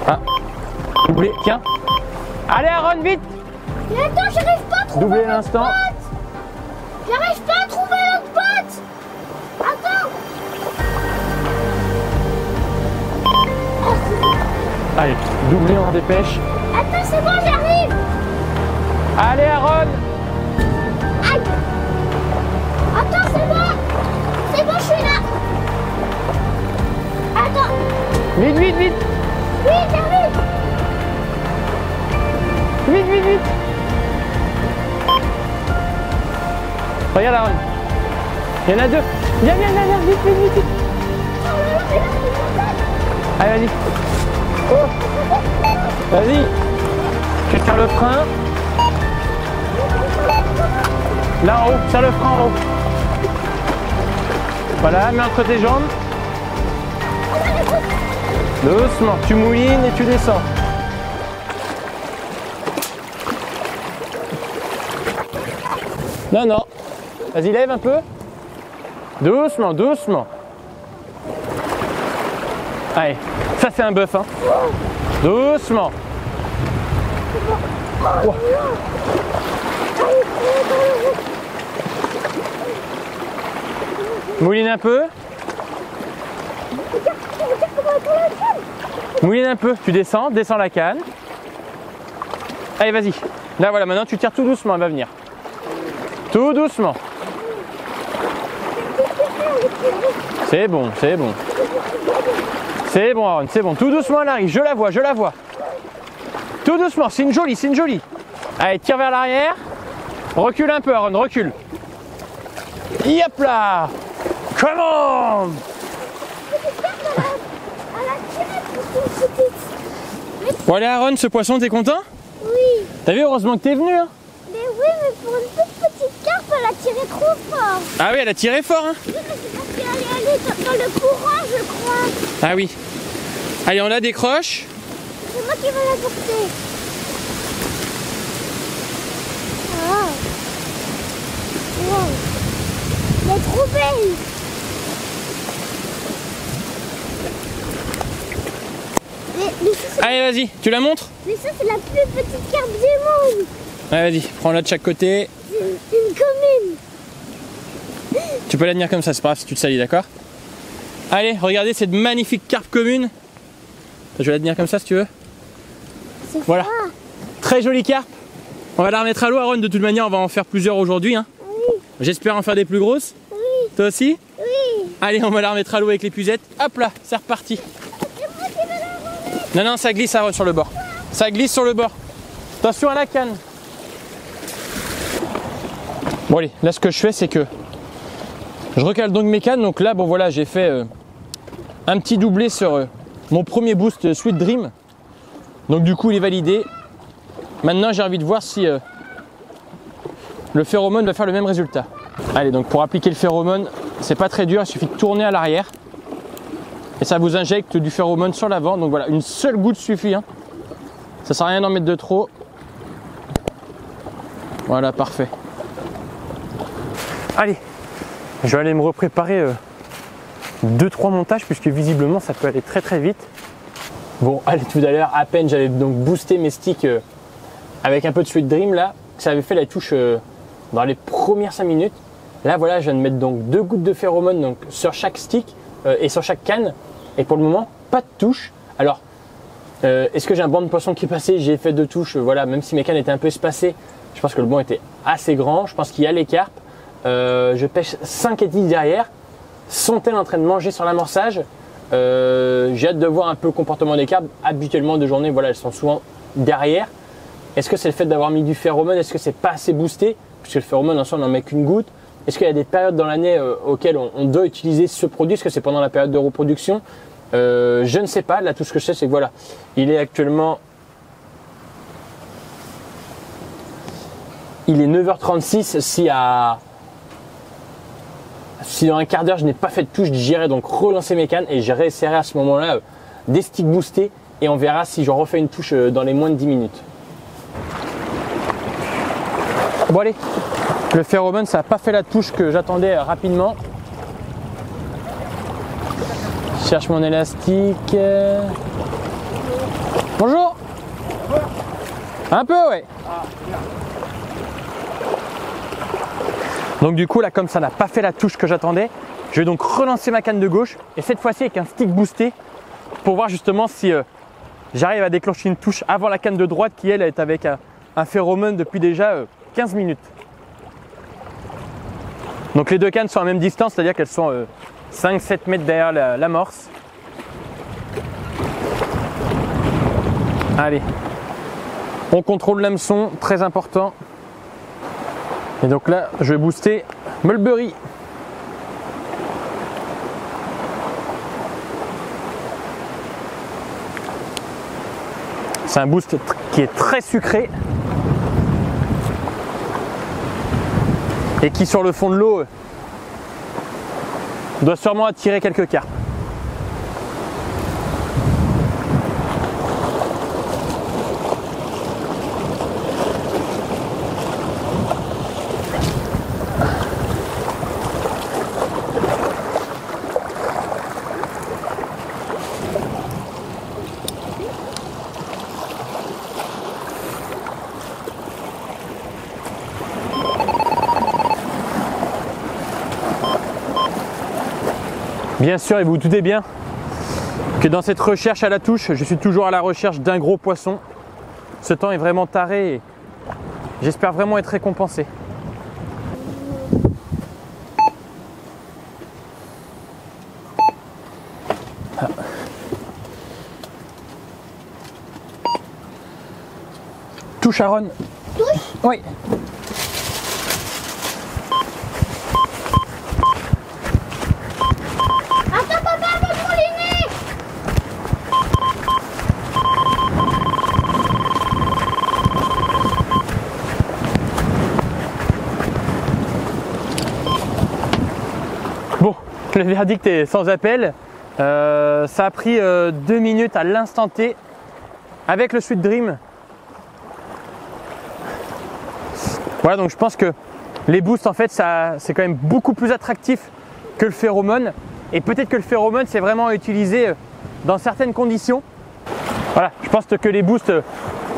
[SPEAKER 2] Ah, doublé, tiens. Allez Aaron, vite.
[SPEAKER 3] Mais attends, j'arrive pas à trouver
[SPEAKER 2] Doublé
[SPEAKER 3] l'autre
[SPEAKER 2] l'instant.
[SPEAKER 3] botte. J'arrive pas à trouver l'autre botte. Attends. Oh, c'est bon.
[SPEAKER 2] Allez, doublé, on dépêche.
[SPEAKER 3] Attends, c'est bon, j'arrive.
[SPEAKER 2] Allez Aaron.
[SPEAKER 3] Aïe. Attends, c'est bon. C'est bon, je suis là. Attends.
[SPEAKER 2] Vite, vite, vite.
[SPEAKER 3] Oui, j'arrive.
[SPEAKER 2] Vite, vite, vite. Regarde Aaron. Il y en a deux. Viens, viens, viens, viens. Vite, vite, vite, vite.
[SPEAKER 3] Oh là là, mais là, c'est mon sac.
[SPEAKER 2] Allez, vas-y. Oh. Vas-y. Je vais faire le frein. Là en haut, serre le frein en haut. Voilà, mets entre tes jambes. Doucement, tu moulines et tu descends. Non, non. Vas-y, lève un peu. Doucement, doucement. Allez, ça c'est un bœuf, hein. Doucement. Oh. Mouline un peu. Mouline un peu. Tu descends, descends la canne. Allez, vas-y. Là, voilà, maintenant tu tires tout doucement, elle va venir. Tout doucement. C'est bon, c'est bon. C'est bon, Aaron, c'est bon. Tout doucement, elle arrive. Je la vois, je la vois. Tout doucement, c'est une jolie, c'est une jolie. Allez, tire vers l'arrière. Recule un peu, Aaron, recule. Yop là. Come on. Bon allez Aaron, ce poisson, t'es content?
[SPEAKER 3] Oui.
[SPEAKER 2] T'as vu, heureusement que t'es venu, hein?
[SPEAKER 3] Mais oui, mais pour une toute petite carpe, elle a tiré trop fort.
[SPEAKER 2] Ah oui, elle a tiré fort, hein?
[SPEAKER 3] Oui, mais c'est parce qu'elle est allée dans le courant, je crois.
[SPEAKER 2] Ah oui. Allez, on la décroche.
[SPEAKER 3] C'est moi qui vais la porter. Ah. Wow. Elle est trop belle. Mais ça,
[SPEAKER 2] Allez, vas-y, tu la montres?
[SPEAKER 3] mais ça, c'est la plus petite carpe du monde.
[SPEAKER 2] Allez, vas-y, prends-la de chaque côté.
[SPEAKER 3] C'est une commune.
[SPEAKER 2] Tu peux la tenir comme ça, c'est pas grave si tu te salis, d'accord? Allez, regardez cette magnifique carpe commune. Je vais la tenir comme ça si tu veux.
[SPEAKER 3] C'est
[SPEAKER 2] Voilà.
[SPEAKER 3] froid.
[SPEAKER 2] Très jolie carpe. On va la remettre à l'eau, Aaron. De toute manière, on va en faire plusieurs aujourd'hui, hein.
[SPEAKER 3] Oui,
[SPEAKER 2] J'espère en faire des plus grosses.
[SPEAKER 3] oui,
[SPEAKER 2] Toi aussi?
[SPEAKER 3] oui.
[SPEAKER 2] Allez, on va la remettre à l'eau avec l'épuisette. Hop là, c'est reparti.
[SPEAKER 3] C'est moi qui vais la remettre.
[SPEAKER 2] Non, non, ça glisse, Aaron, sur le bord. Ça glisse sur le bord. Attention à la canne. Bon, allez, là, ce que je fais, c'est que je recale donc mes cannes. Donc là, bon, voilà, j'ai fait un petit doublé sur mon premier boost Sweet Dream. Donc du coup il est validé. Maintenant j'ai envie de voir si le phéromone va faire le même résultat. Allez, donc pour appliquer le phéromone, c'est pas très dur, il suffit de tourner à l'arrière. Et ça vous injecte du phéromone sur l'avant. Donc voilà, une seule goutte suffit. Hein. Ça sert à rien d'en mettre de trop. Voilà, parfait. Allez, je vais aller me repréparer 2-3 montages puisque visiblement ça peut aller très très vite. Bon, allez, tout à l'heure, à peine j'avais donc boosté mes sticks avec un peu de Sweet Dream là. Ça avait fait la touche dans les premières 5 minutes. Là, voilà, je viens de mettre donc 2 gouttes de phéromone donc, sur chaque stick et sur chaque canne. Et pour le moment, pas de touche. Alors, est-ce que j'ai un banc de poisson qui est passé? J'ai fait 2 touches, voilà, même si mes cannes étaient un peu espacées. Je pense que le banc était assez grand. Je pense qu'il y a les carpes. Je pêche 5 étiques derrière. Sont-elles en train de manger sur l'amorçage? J'ai hâte de voir un peu le comportement des carpes. Habituellement, de journée, voilà, elles sont souvent derrière. Est-ce que c'est le fait d'avoir mis du phéromone? Est-ce que c'est pas assez boosté? Puisque le phéromone, en soi, on n'en met qu'une goutte. Est-ce qu'il y a des périodes dans l'année auxquelles on doit utiliser ce produit? Est-ce que c'est pendant la période de reproduction? Je ne sais pas. Là, tout ce que je sais, c'est que voilà, il est actuellement... Il est 9h36. Si dans un quart d'heure, je n'ai pas fait de touche, j'irai donc relancer mes cannes et je réessayerai à ce moment-là des sticks boostés et on verra si je refais une touche dans les moins de 10 minutes. Bon allez, le phéromone ça n'a pas fait la touche que j'attendais rapidement. Je cherche mon élastique. Bonjour. Un peu ouais. Donc du coup là comme ça n'a pas fait la touche que j'attendais, je vais donc relancer ma canne de gauche et cette fois-ci avec un stick boosté pour voir justement si j'arrive à déclencher une touche avant la canne de droite qui elle est avec un phéromone depuis déjà 15 minutes. Donc les deux cannes sont à la même distance, c'est-à-dire qu'elles sont 5-7 mètres derrière l'amorce. Allez, on contrôle l'hameçon, très important. Et donc là, je vais booster Mulberry. C'est un boost qui est très sucré. Et qui sur le fond de l'eau doit sûrement attirer quelques carpes. Bien sûr, et vous vous doutez bien que dans cette recherche à la touche, je suis toujours à la recherche d'un gros poisson. Ce temps est vraiment taré et j'espère vraiment être récompensé. Ah. Touche Aaron.
[SPEAKER 3] Touche?
[SPEAKER 2] Oui. Bon, le verdict est sans appel. Ça a pris 2 minutes à l'instant T avec le Sweet Dream. Voilà, donc je pense que les boosts en fait c'est quand même beaucoup plus attractif que le phéromone. Et peut-être que le phéromone c'est vraiment utilisé dans certaines conditions. Voilà, je pense que les boosts,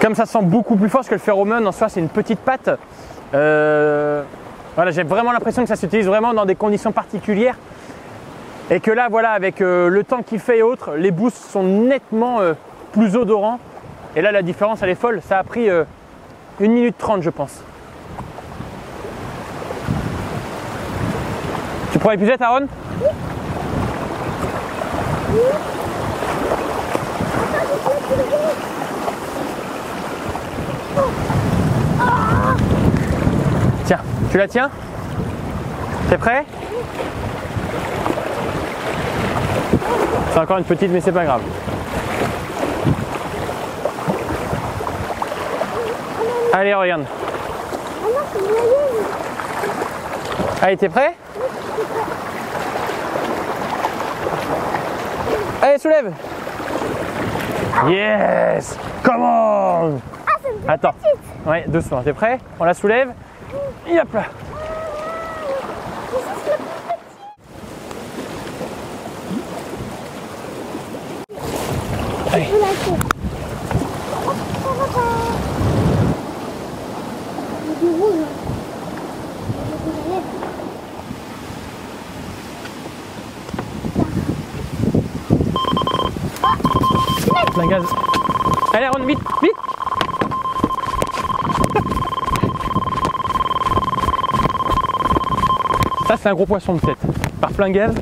[SPEAKER 2] comme ça sent beaucoup plus fort, parce que le phéromone en soi c'est une petite patte. Voilà, j'ai vraiment l'impression que ça s'utilise vraiment dans des conditions particulières. Et que là, voilà, avec le temps qu'il fait et autres, les boosts sont nettement plus odorants. Et là, la différence, elle est folle. Ça a pris 1 minute 30, je pense. Tu prends l'épuisette, Aaron? Oui. Tiens, tu la tiens? T'es prêt? C'est encore une petite, mais c'est pas grave. Allez, regarde.
[SPEAKER 3] Ah non, c'est moyen.
[SPEAKER 2] Allez, t'es prêt? Allez, soulève. Yes. Come on.
[SPEAKER 3] Ah, c'est une petite.
[SPEAKER 2] Attends. Ouais, doucement. T'es prêt? On la soulève. Et hop là. Allez.
[SPEAKER 3] Je la fais. Hop, ça va pas. Il est rouge.
[SPEAKER 2] Plein gaz. Allez, Aaron, vite, vite. Ça, c'est un gros poisson de tête. Par plein gaz.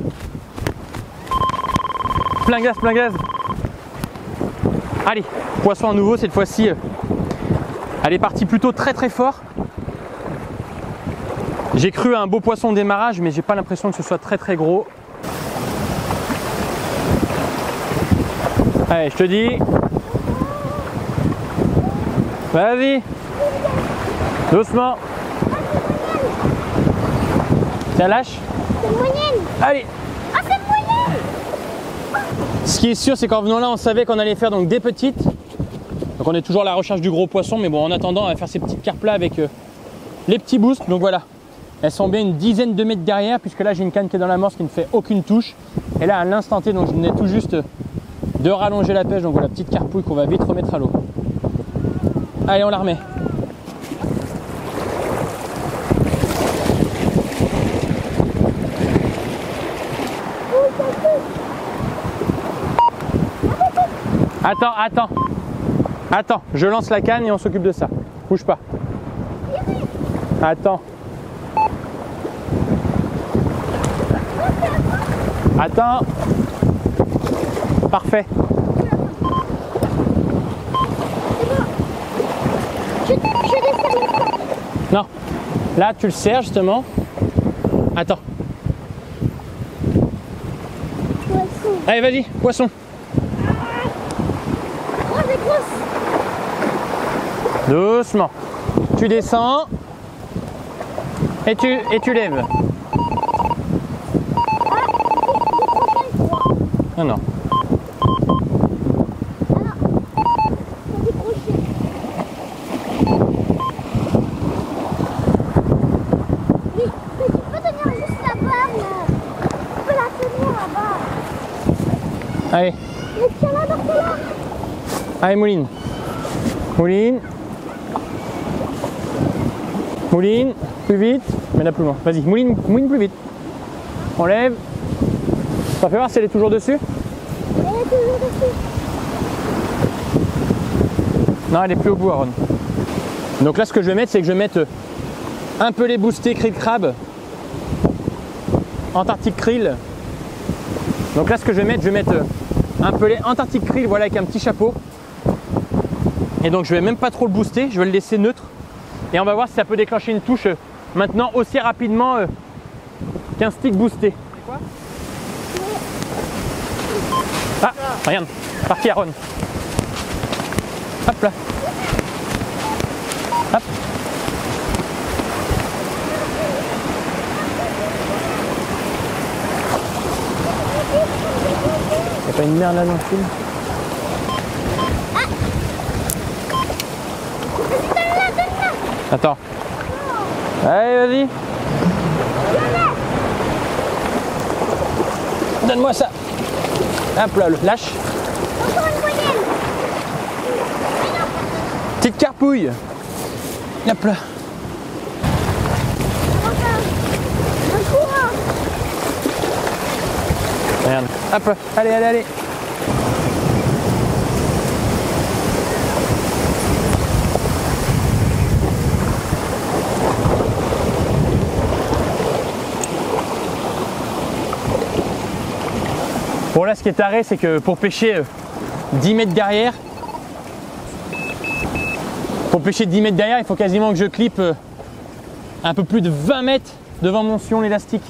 [SPEAKER 2] Plein gaz, plein gaz. Allez, poisson à nouveau, cette fois-ci. Elle est partie plutôt très très fort. J'ai cru à un beau poisson au démarrage, mais j'ai pas l'impression que ce soit très très gros. Allez, je te dis. Vas-y. Doucement. Ça lâche.
[SPEAKER 3] C'est moyenne.
[SPEAKER 2] Allez.
[SPEAKER 3] Ah, c'est moyenne.
[SPEAKER 2] Ce qui est sûr, c'est qu'en venant là, on savait qu'on allait faire donc des petites. Donc on est toujours à la recherche du gros poisson, mais bon, en attendant, on va faire ces petites carpes là avec les petits boosts. Donc voilà. Elles sont bien une dizaine de mètres derrière, puisque là j'ai une canne qui est dans la morse qui ne fait aucune touche. Et là, à l'instant T, donc je venais tout juste de rallonger la pêche, donc voilà, petite carpouille qu'on va vite remettre à l'eau. Allez, on la remet. Attends, attends. Attends, je lance la canne et on s'occupe de ça. Bouge pas. Attends. Attends. Parfait.
[SPEAKER 3] Je descends.
[SPEAKER 2] Non. Là, tu le serres justement. Attends.
[SPEAKER 3] Poisson.
[SPEAKER 2] Allez, vas-y, poisson.
[SPEAKER 3] Oh, elle est grosse.
[SPEAKER 2] Doucement. Tu descends. Et tu lèves. Non, non. Allez. Allez, mouline. Mouline. Mouline. Plus vite. Mais là plus loin. Vas-y, mouline, mouline plus vite. On lève. Ça fait voir si elle est toujours dessus?
[SPEAKER 3] Elle est toujours dessus.
[SPEAKER 2] Non, elle est plus au bout, Aaron. Donc là, ce que je vais mettre, c'est que je vais mettre un peu les boostés krill crabe. Antarctic krill. Donc là, ce que je vais mettre un pelé Antarctic krill, voilà, avec un petit chapeau. Et donc je vais même pas trop le booster, je vais le laisser neutre. Et on va voir si ça peut déclencher une touche maintenant aussi rapidement qu'un stick boosté. C'est quoi? Ah, regarde, parti Aaron. Hop là. Hop. Y'a pas une merde là dans le film? Attends. Allez, vas-y. Donne-moi ça. Hop là, lâche.
[SPEAKER 3] Encore une moyenne.
[SPEAKER 2] Petite carpouille. Hop là.
[SPEAKER 3] Un courant.
[SPEAKER 2] Regarde. Hop, allez, allez, allez. Bon là, ce qui est taré, c'est que pour pêcher 10 mètres derrière, il faut quasiment que je clippe un peu plus de 20 mètres devant mon sillon l'élastique.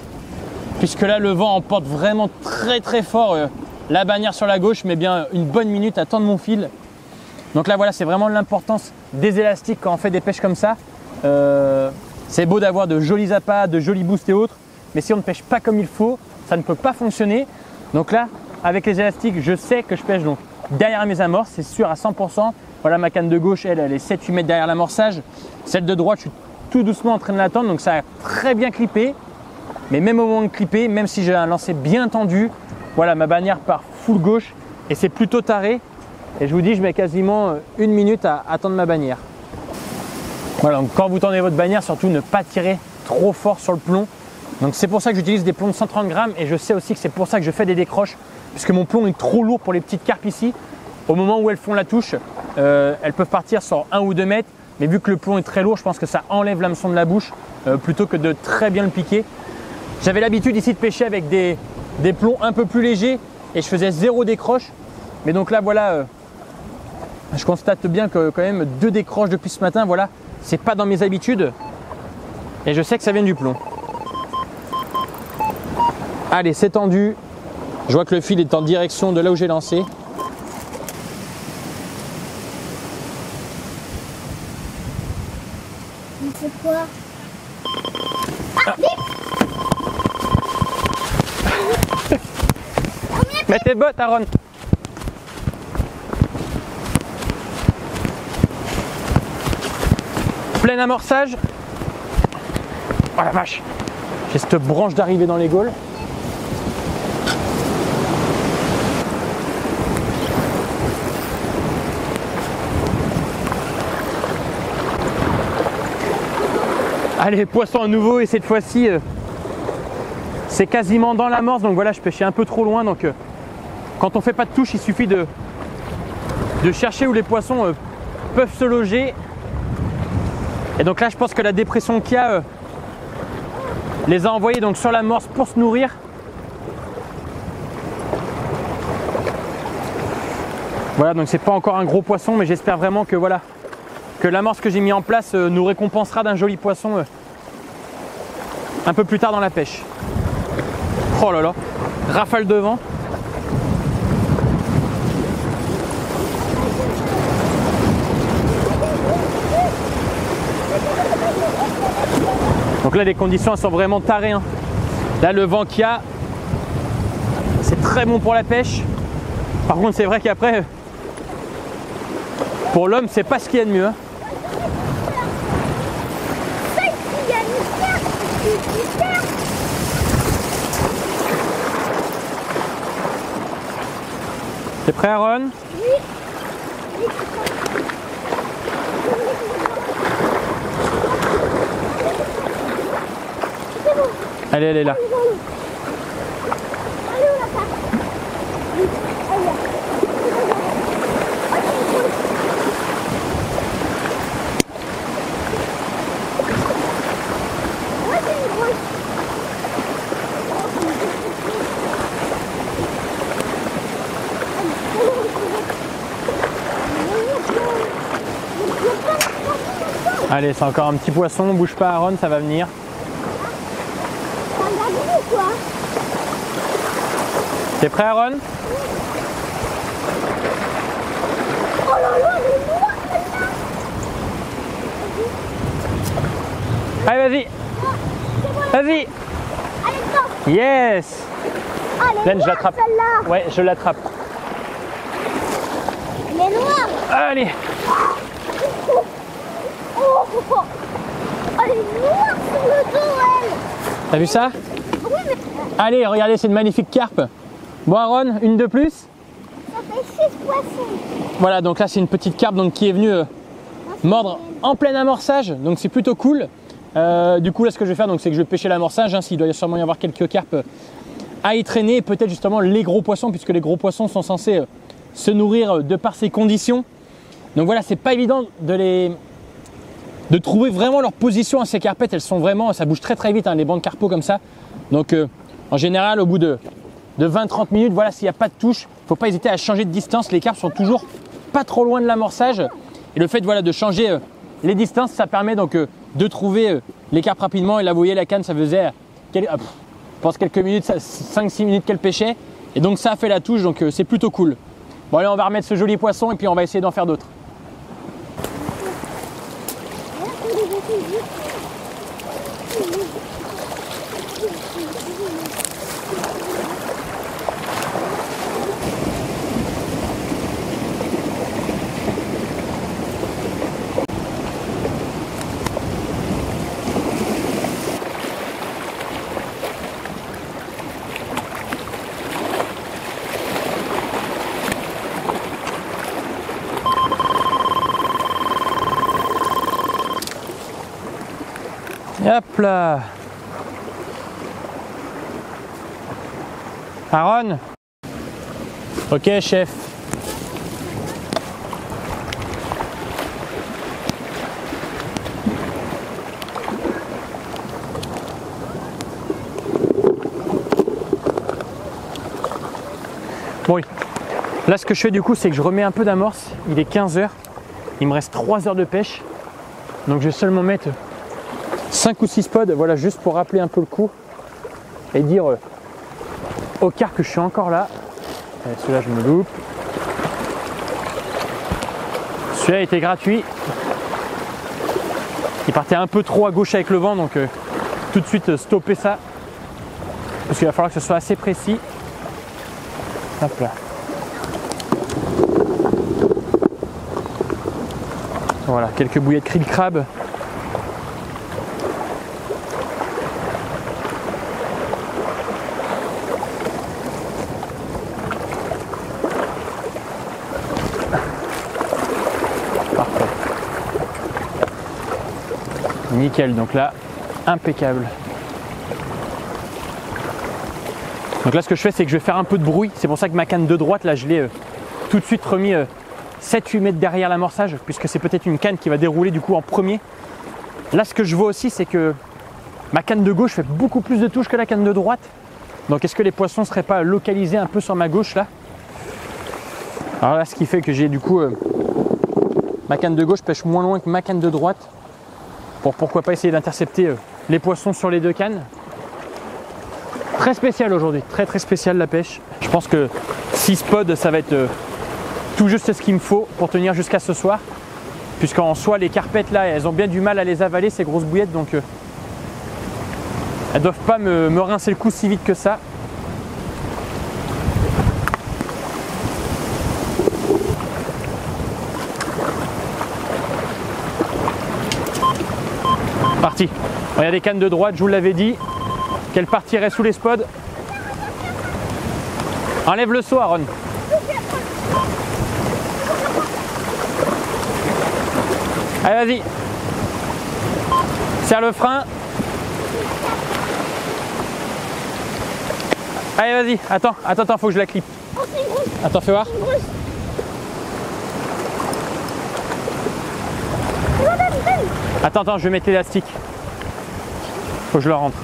[SPEAKER 2] Puisque là, le vent emporte vraiment très très fort
[SPEAKER 1] la bannière sur la gauche, mais bien une bonne minute à tendre mon fil. Donc là voilà, c'est vraiment l'importance des élastiques quand on fait des pêches comme ça. C'est beau d'avoir de jolis appâts, de jolis boosts et autres, mais si on ne pêche pas comme il faut, ça ne peut pas fonctionner. Donc là, avec les élastiques, je sais que je pêche donc derrière mes amorces, c'est sûr à 100%. Voilà, ma canne de gauche, elle est 7-8 mètres derrière l'amorçage. Celle de droite, je suis tout doucement en train de l'attendre, donc ça a très bien clippé. Mais même au moment de clipper, même si j'ai un lancer bien tendu, voilà, ma bannière part full gauche et c'est plutôt taré. Et je vous dis, je mets quasiment 1 minute à attendre ma bannière. Voilà, donc quand vous tendez votre bannière, surtout ne pas tirer trop fort sur le plomb. Donc c'est pour ça que j'utilise des plombs de 130 grammes et je sais aussi que c'est pour ça que je fais des décroches, puisque mon plomb est trop lourd pour les petites carpes ici. Au moment où elles font la touche, elles peuvent partir sur 1 ou 2 mètres, mais vu que le plomb est très lourd, je pense que ça enlève l'hameçon de la bouche plutôt que de très bien le piquer. J'avais l'habitude ici de pêcher avec des plombs un peu plus légers et je faisais 0 décroche. Mais donc là voilà, je constate bien que quand même 2 décroches depuis ce matin, voilà, c'est pas dans mes habitudes et je sais que ça vient du plomb. Allez, c'est tendu. Je vois que le fil est en direction de là où j'ai lancé.
[SPEAKER 3] C'est quoi?
[SPEAKER 1] Mets tes bottes, Aaron. Plein amorçage. Oh la vache. J'ai cette branche d'arrivée dans les gaules. Allez, poisson à nouveau et cette fois-ci c'est quasiment dans l'amorce, donc voilà, je pêchais un peu trop loin, donc quand on fait pas de touche, il suffit de chercher où les poissons peuvent se loger. Et donc là, je pense que la dépression qu'il y a les a envoyés donc sur l'amorce pour se nourrir. Voilà, donc c'est pas encore un gros poisson, mais j'espère vraiment que voilà, que l'amorce que j'ai mis en place nous récompensera d'un joli poisson un peu plus tard dans la pêche. Oh là là, rafale de vent. Donc là, les conditions elles sont vraiment tarées, hein. Là, le vent qu'il y a, c'est très bon pour la pêche. Par contre, c'est vrai qu'après, pour l'homme, c'est pas ce qu'il y a de mieux, hein. T'es prêt, Aaron?
[SPEAKER 3] Oui. C'est bon.
[SPEAKER 1] Allez, elle est là.
[SPEAKER 3] Allez, on la passe. Oui, elle est là. Ouais, c'est une grosse.
[SPEAKER 1] Allez, c'est encore un petit poisson, bouge pas, Aaron, ça va venir.
[SPEAKER 3] T'as regardé ou quoi?
[SPEAKER 1] T'es prêt, Aaron?
[SPEAKER 3] Oh là là, elle est noire celle-là.
[SPEAKER 1] Allez, vas-y. Vas-y.
[SPEAKER 3] Allez, dedans.
[SPEAKER 1] Yes.
[SPEAKER 3] Elle est
[SPEAKER 1] Len, je
[SPEAKER 3] noire
[SPEAKER 1] l'attrape.
[SPEAKER 3] celle-là.
[SPEAKER 1] Ouais, je l'attrape.
[SPEAKER 3] Elle est noire.
[SPEAKER 1] Allez.
[SPEAKER 3] Oh, elle est noire sur le dos, elle.
[SPEAKER 1] T'as vu ça?
[SPEAKER 3] Oui, mais
[SPEAKER 1] Allez, regardez, c'est une magnifique carpe. Bon, Aaron, une de plus.
[SPEAKER 3] ça fait 6 poissons.
[SPEAKER 1] Voilà, donc là, c'est une petite carpe donc, qui est venue mordre en plein amorçage. Donc, c'est plutôt cool. Du coup, là, ce que je vais faire, c'est que je vais pêcher l'amorçage. Hein, s'il doit sûrement y avoir quelques carpes à y traîner. Et peut-être justement les gros poissons, puisque les gros poissons sont censés se nourrir de par ces conditions. Donc voilà, c'est pas évident de trouver vraiment leur position à ces carpettes. Elles sont vraiment, ça bouge très très vite, hein, les bancs de carpeaux comme ça. Donc en général, au bout de 20-30 minutes, voilà, s'il n'y a pas de touche, il ne faut pas hésiter à changer de distance. Les carpes sont toujours pas trop loin de l'amorçage. Et le fait voilà, de changer les distances, ça permet donc de trouver les carpes rapidement. Et là, vous voyez, la canne, ça faisait je pense quelques minutes, 5-6 minutes qu'elle pêchait. Et donc ça a fait la touche, donc c'est plutôt cool. Bon allez, on va remettre ce joli poisson et puis on va essayer d'en faire d'autres. Hop là. Aaron. Ok chef. Bon oui. Là ce que je fais du coup c'est que je remets un peu d'amorce. Il est 15 h. Il me reste 3 heures de pêche. Donc je vais seulement mettre 5 ou 6 pods, voilà, juste pour rappeler un peu le coup et dire au quart que je suis encore là. Celui-là je me loupe. Celui-là était gratuit. Il partait un peu trop à gauche avec le vent, donc tout de suite stopper ça. Parce qu'il va falloir que ce soit assez précis. Hop là. Voilà, quelques bouillées de krill crabe. Parfait. Nickel, donc là, impeccable. Donc là, ce que je fais, c'est que je vais faire un peu de bruit. C'est pour ça que ma canne de droite, là, je l'ai tout de suite remis 7-8 mètres derrière l'amorçage, puisque c'est peut-être une canne qui va dérouler du coup en premier. Là, ce que je vois aussi, c'est que ma canne de gauche fait beaucoup plus de touches que la canne de droite. Donc, est-ce que les poissons ne seraient pas localisés un peu sur ma gauche là? Alors là, ce qui fait que j'ai du coup ma canne de gauche pêche moins loin que ma canne de droite, pour pourquoi pas essayer d'intercepter les poissons sur les deux cannes. Très spécial aujourd'hui, très spécial la pêche. Je pense que 6 pods, ça va être tout juste ce qu'il me faut pour tenir jusqu'à ce soir, puisqu'en soi les carpettes là, elles ont bien du mal à les avaler, ces grosses bouillettes, donc elles doivent pas me rincer le cou si vite que ça. Parti. Il y a des cannes de droite, je vous l'avais dit, qu'elles partiraient sous les spods. Enlève le seau, Aaron. Allez, vas-y. Serre le frein. Allez, vas-y. Attends, faut que je la clippe. Attends, fais voir. Attends, je vais mettre l'élastique. Faut que je le rentre.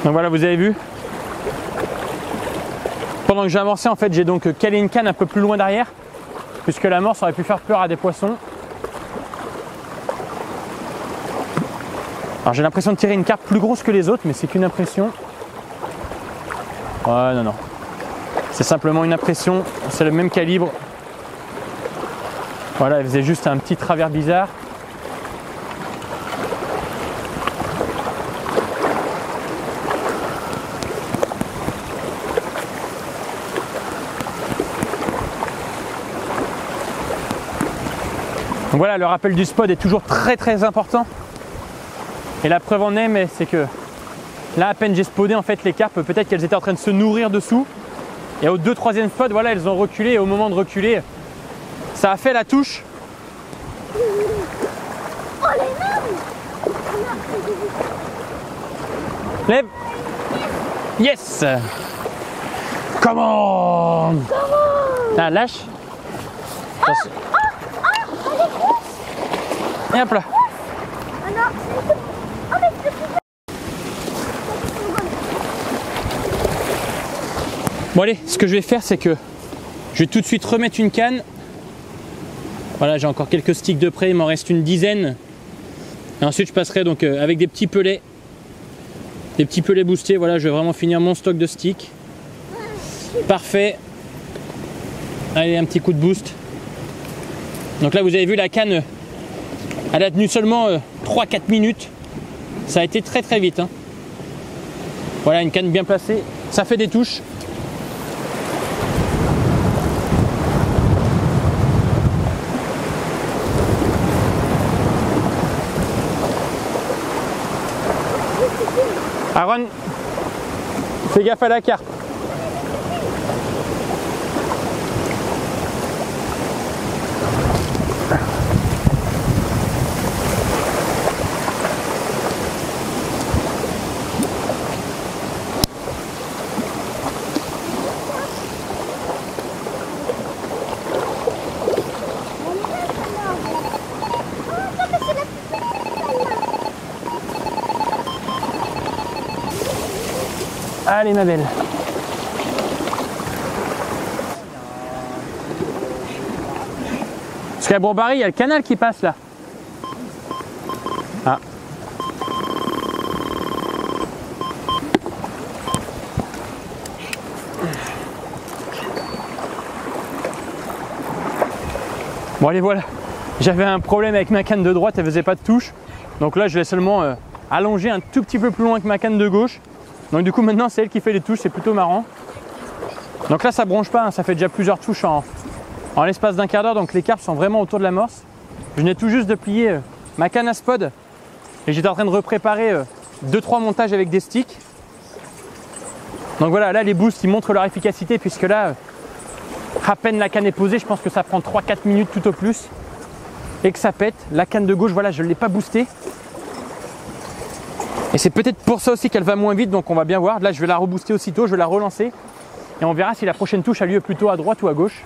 [SPEAKER 1] Donc voilà, vous avez vu. Pendant que j'ai amorcé, en fait, j'ai donc calé une canne un peu plus loin derrière, puisque l'amorce aurait pu faire peur à des poissons. Alors j'ai l'impression de tirer une carpe plus grosse que les autres, mais c'est qu'une impression. Ouais, non. C'est simplement une impression, c'est le même calibre. Voilà, elle faisait juste un petit travers bizarre. Donc voilà, le rappel du spot est toujours très important. Et la preuve en est, c'est que là, à peine j'ai spodé, en fait, les carpes, peut-être qu'elles étaient en train de se nourrir dessous. Et au 2-3e spot, voilà, elles ont reculé. Et au moment de reculer, ça a fait la touche.
[SPEAKER 3] Oh, les
[SPEAKER 1] Lève. Yes. Come on. Ah, lâche. Et hop là. Bon allez, ce que je vais faire, c'est que je vais tout de suite remettre une canne. Voilà, j'ai encore quelques sticks de près, il m'en reste une dizaine. Et ensuite je passerai donc avec des petits pelets boostés. Voilà, je vais vraiment finir mon stock de sticks. Parfait. Allez, un petit coup de boost. Donc là vous avez vu, la canne, elle a tenu seulement 3-4 minutes. Ça a été très très vite, hein. Voilà, une canne bien placée, ça fait des touches. Aaron, fais gaffe à la carpe. Allez ma belle. Parce qu'à Bourbari, il y a le canal qui passe là. Ah. Bon allez, voilà. J'avais un problème avec ma canne de droite, elle faisait pas de touche. Donc là, je l'ai seulement allongée un tout petit peu plus loin que ma canne de gauche. Donc du coup maintenant c'est elle qui fait les touches, c'est plutôt marrant. Donc là ça bronche pas, hein, ça fait déjà plusieurs touches en l'espace d'un quart d'heure, donc les carpes sont vraiment autour de l'amorce. Je venais tout juste de plier ma canne à spod et j'étais en train de repréparer 2-3 montages avec des sticks. Donc voilà, là les boosts ils montrent leur efficacité puisque là à peine la canne est posée, je pense que ça prend 3-4 minutes tout au plus et que ça pète. La canne de gauche, voilà, je ne l'ai pas boostée. Et c'est peut-être pour ça aussi qu'elle va moins vite, donc on va bien voir. Là je vais la rebooster aussitôt, je vais la relancer et on verra si la prochaine touche a lieu plutôt à droite ou à gauche.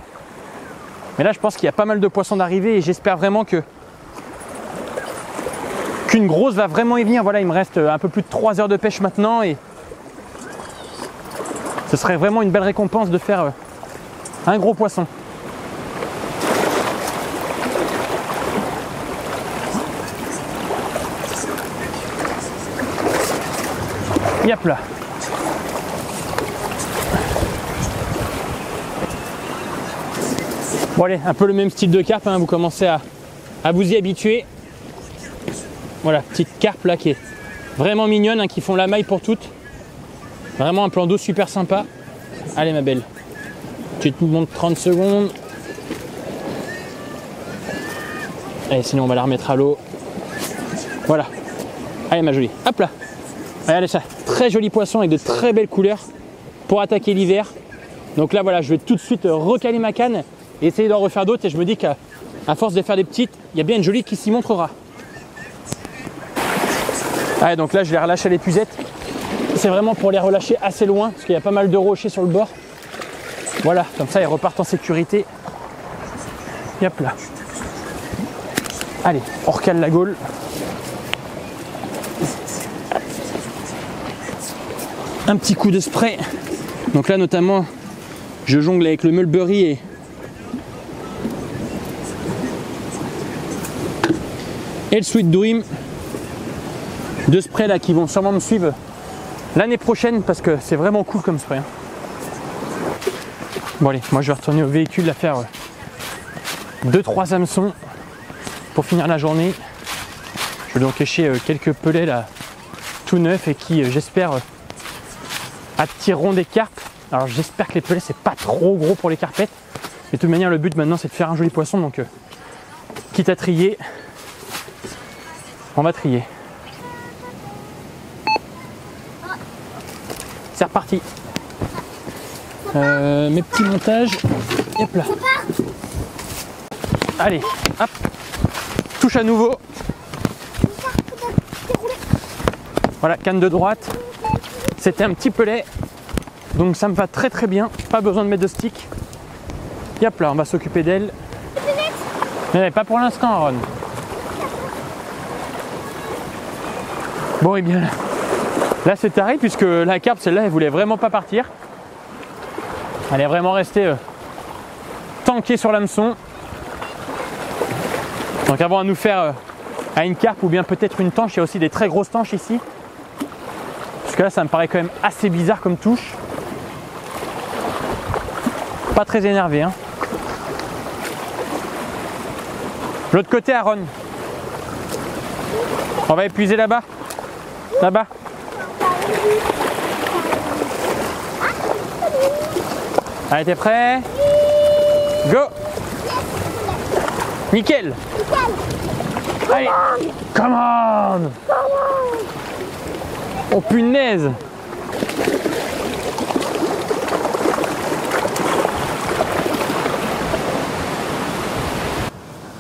[SPEAKER 1] Mais là je pense qu'il y a pas mal de poissons d'arrivée et j'espère vraiment qu'une grosse va vraiment y venir. Voilà, il me reste un peu plus de 3 heures de pêche maintenant et ce serait vraiment une belle récompense de faire un gros poisson. Yep là. Bon allez, un peu le même style de carpe, hein, vous commencez à vous y habituer. Voilà, petite carpe là qui est vraiment mignonne, hein, qui font la maille pour toutes. Vraiment un plan d'eau super sympa. Allez ma belle, tu te montres 30 secondes. Allez, sinon on va la remettre à l'eau. Voilà. Allez ma jolie, hop là. Regardez ça, très joli poisson avec de très belles couleurs pour attaquer l'hiver. Donc là voilà, je vais tout de suite recaler ma canne et essayer d'en refaire d'autres et je me dis qu'à force de faire des petites, il y a bien une jolie qui s'y montrera. Allez, donc là je les relâche à l'épuisette. C'est vraiment pour les relâcher assez loin parce qu'il y a pas mal de rochers sur le bord. Voilà, comme ça ils repartent en sécurité. Et hop là. Allez, on recale la gaule. Un petit coup de spray. Donc là notamment je jongle avec le Mulberry et le Sweet Dream. Deux sprays là qui vont sûrement me suivre l'année prochaine parce que c'est vraiment cool comme spray, hein. Bon allez, moi je vais retourner au véhicule à faire 2-3 hameçons pour finir la journée. Je vais donc pêcher quelques pelets là tout neufs et qui j'espère attireront des carpes. Alors j'espère que les pelets c'est pas trop gros pour les carpettes. Mais de toute manière le but maintenant c'est de faire un joli poisson, donc quitte à trier, on va trier. C'est reparti. Mes petits montages. Hop là. Allez, hop. Touche à nouveau. Voilà, canne de droite. C'était un petit pelet. Donc ça me va très très bien. Pas besoin de mettre de stick. Et hop là, on va s'occuper d'elle. Mais pas pour l'instant, Aaron. Bon, et bien là c'est taré puisque la carpe, celle-là, elle voulait vraiment pas partir. Elle est vraiment restée tankée sur l'hameçon. Donc avant à nous faire à une carpe ou bien peut-être une tanche, il y a aussi des très grosses tanches ici. Parce que là ça me paraît quand même assez bizarre comme touche. Pas très énervé hein. L'autre côté Aaron. On va épuiser là-bas. Là-bas. Allez, t'es prêt? Go! Nickel! Allez! Come on! Oh punaise!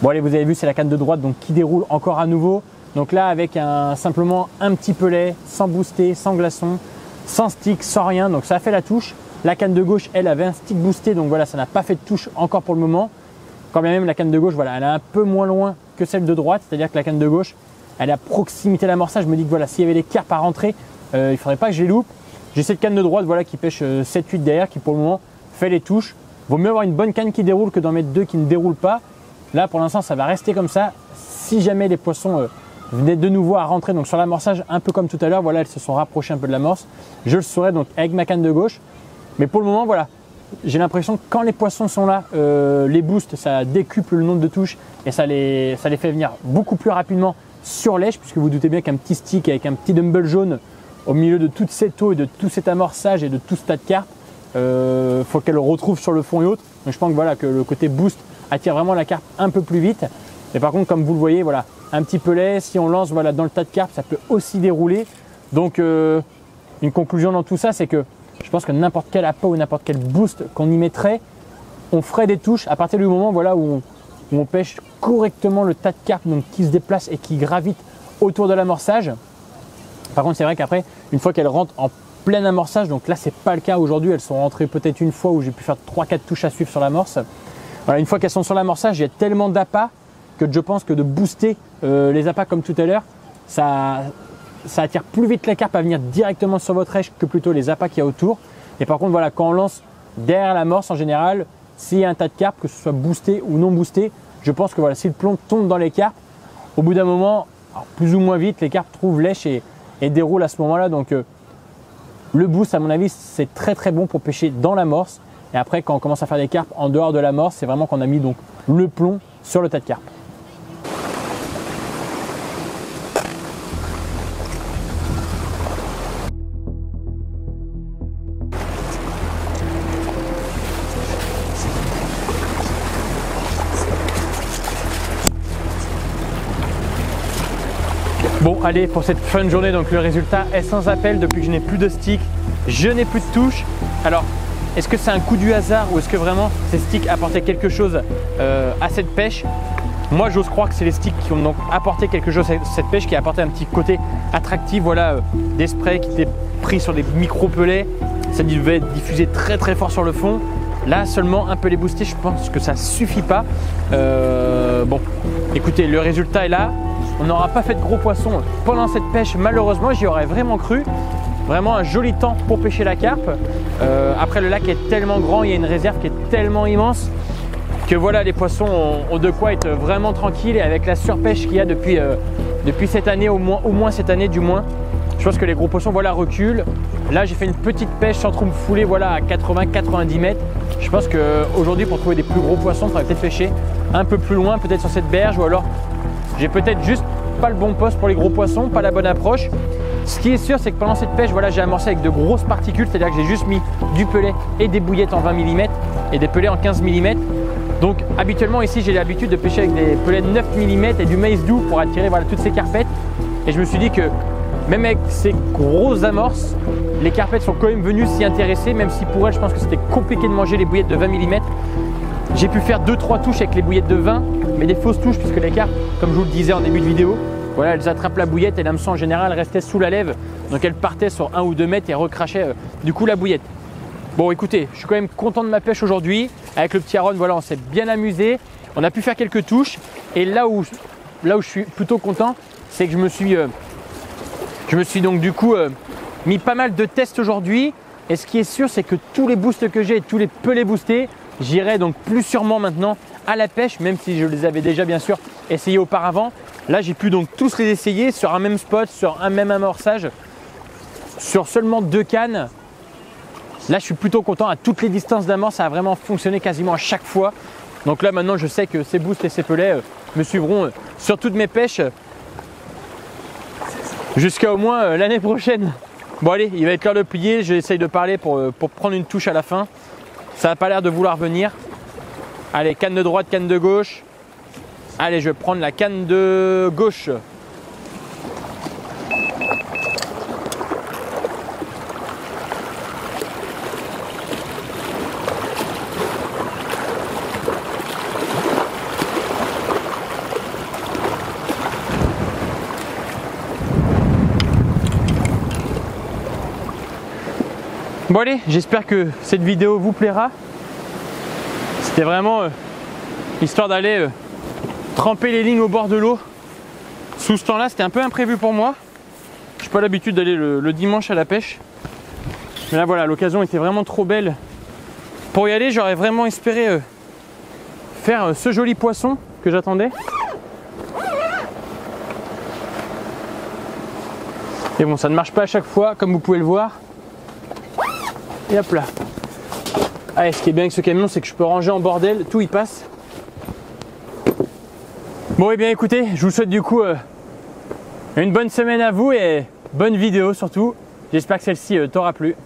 [SPEAKER 1] Bon allez, vous avez vu, c'est la canne de droite donc qui déroule encore à nouveau. Donc là avec simplement un petit pelet, sans booster, sans glaçon, sans stick, sans rien. Donc ça a fait la touche. La canne de gauche, elle avait un stick boosté, donc voilà, ça n'a pas fait de touche encore pour le moment. Quand bien même la canne de gauche, voilà, elle est un peu moins loin que celle de droite, c'est-à-dire que la canne de gauche, elle est à proximité de l'amorçage. Je me dis que voilà, s'il y avait les carpes à rentrer, il ne faudrait pas que je les loupe. J'ai cette canne de droite voilà, qui pêche 7-8 derrière, qui pour le moment fait les touches. Vaut mieux avoir une bonne canne qui déroule que d'en mettre deux qui ne déroulent pas. Là, pour l'instant, ça va rester comme ça. Si jamais les poissons venaient de nouveau à rentrer donc sur l'amorçage, un peu comme tout à l'heure, voilà, elles se sont rapprochées un peu de l'amorce. Je le saurai donc avec ma canne de gauche. Mais pour le moment, voilà, j'ai l'impression que quand les poissons sont là, les boosts, ça décuple le nombre de touches et ça les fait venir beaucoup plus rapidement sur lèche, puisque vous doutez bien qu'un petit stick avec un petit dumbbell jaune au milieu de toute cette eau et de tout cet amorçage et de tout ce tas de carpes, faut qu'elle le retrouve sur le fond et autres. Donc je pense que, voilà, que le côté boost attire vraiment la carpe un peu plus vite. Et par contre, comme vous le voyez, voilà, un petit pelet, si on lance voilà, dans le tas de carpes, ça peut aussi dérouler. Donc une conclusion dans tout ça, c'est que je pense que n'importe quel appât ou n'importe quel boost qu'on y mettrait, on ferait des touches à partir du moment voilà, où on pêche correctement le tas de carpes donc, qui se déplace et qui gravite autour de l'amorçage. Par contre, c'est vrai qu'après, une fois qu'elles rentrent en plein amorçage, donc là, c'est pas le cas aujourd'hui, elles sont rentrées peut-être une fois où j'ai pu faire 3-4 touches à suivre sur l'amorce. Voilà, une fois qu'elles sont sur l'amorçage, il y a tellement d'appâts que je pense que de booster les appâts comme tout à l'heure, ça attire plus vite la carpe à venir directement sur votre rêche que plutôt les appâts qu'il y a autour. Et par contre, voilà, quand on lance derrière l'amorce en général, s'il y a un tas de carpes, que ce soit boosté ou non boosté, je pense que voilà, si le plomb tombe dans les carpes, au bout d'un moment, alors plus ou moins vite, les carpes trouvent lèche et déroulent à ce moment-là. Donc le boost, à mon avis, c'est très très bon pour pêcher dans l'amorce. Et après, quand on commence à faire des carpes en dehors de l'amorce, c'est vraiment qu'on a mis donc le plomb sur le tas de carpes. Bon allez, pour cette fun journée, donc le résultat est sans appel. Depuis que je n'ai plus de stick, je n'ai plus de touche. Alors, est-ce que c'est un coup du hasard ou est-ce que vraiment ces sticks apportaient quelque chose à cette pêche? Moi, j'ose croire que c'est les sticks qui ont donc apporté quelque chose à cette pêche, qui a apporté un petit côté attractif. Voilà, des sprays qui étaient pris sur des micro-pelets. Ça devait être diffusé très très fort sur le fond. Là, seulement un pellet boosté, je pense que ça ne suffit pas. Bon, écoutez, le résultat est là. On n'aura pas fait de gros poissons pendant cette pêche, malheureusement, j'y aurais vraiment cru. Vraiment un joli temps pour pêcher la carpe. Après, le lac est tellement grand, il y a une réserve qui est tellement immense que voilà, les poissons ont de quoi être vraiment tranquilles. Et avec la surpêche qu'il y a depuis cette année, au moins cette année du moins, je pense que les gros poissons voilà, reculent. Là, j'ai fait une petite pêche sans trop me fouler voilà, à 80-90 mètres. Je pense qu'aujourd'hui, pour trouver des plus gros poissons, il faudrait peut-être pêcher un peu plus loin, peut-être sur cette berge, ou alors j'ai peut-être juste pas le bon poste pour les gros poissons, pas la bonne approche. Ce qui est sûr, c'est que pendant cette pêche, voilà, j'ai amorcé avec de grosses particules, c'est-à-dire que j'ai juste mis du pelet et des bouillettes en 20 mm et des pelets en 15 mm. Donc habituellement ici, j'ai l'habitude de pêcher avec des pelets de 9 mm et du maïs doux pour attirer voilà, toutes ces carpettes. Et je me suis dit que même avec ces grosses amorces, les carpettes sont quand même venues s'y intéresser, même si pour elles, je pense que c'était compliqué de manger les bouillettes de 20 mm. J'ai pu faire 2-3 touches avec les bouillettes de 20, mais des fausses touches puisque les carpes, comme je vous le disais en début de vidéo, voilà, elles attrapent la bouillette et l'hameçon en général restait sous la lève. Donc elles partaient sur 1 ou 2 mètres et recrachaient du coup la bouillette. Bon écoutez, je suis quand même content de ma pêche aujourd'hui. Avec le petit Aaron, voilà, on s'est bien amusé. On a pu faire quelques touches. Et là où je suis plutôt content, c'est que je me suis donc du coup mis pas mal de tests aujourd'hui.
[SPEAKER 2] Et ce qui est sûr, c'est que tous les boosts que j'ai, tous les pelés boostés, j'irai donc plus sûrement maintenant à la pêche, même si je les avais déjà bien sûr essayés auparavant. Là, j'ai pu donc tous les essayer sur un même spot, sur un même amorçage, sur seulement 2 cannes. Là, je suis plutôt content. À toutes les distances d'amorce, ça a vraiment fonctionné quasiment à chaque fois. Donc là, maintenant, je sais que ces boosts et ces pelets me suivront sur toutes mes pêches jusqu'à au moins l'année prochaine. Bon allez, il va être l'heure de plier. J'essaye de parler pour prendre une touche à la fin. Ça n'a pas l'air de vouloir venir. Allez, canne de droite, canne de gauche. Allez, je vais prendre la canne de gauche. Bon allez, j'espère que cette vidéo vous plaira. C'était vraiment histoire d'aller tremper les lignes au bord de l'eau. Sous ce temps-là, c'était un peu imprévu pour moi. Je n'ai pas l'habitude d'aller le dimanche à la pêche. Mais là voilà, l'occasion était vraiment trop belle. Pour y aller, j'aurais vraiment espéré faire ce joli poisson que j'attendais. Et bon, ça ne marche pas à chaque fois, comme vous pouvez le voir. Et hop là. Allez, ce qui est bien avec ce camion, c'est que je peux ranger en bordel, tout y passe. Bon et bien écoutez, je vous souhaite du coup une bonne semaine à vous et bonne vidéo surtout. J'espère que celle-ci t'aura plu.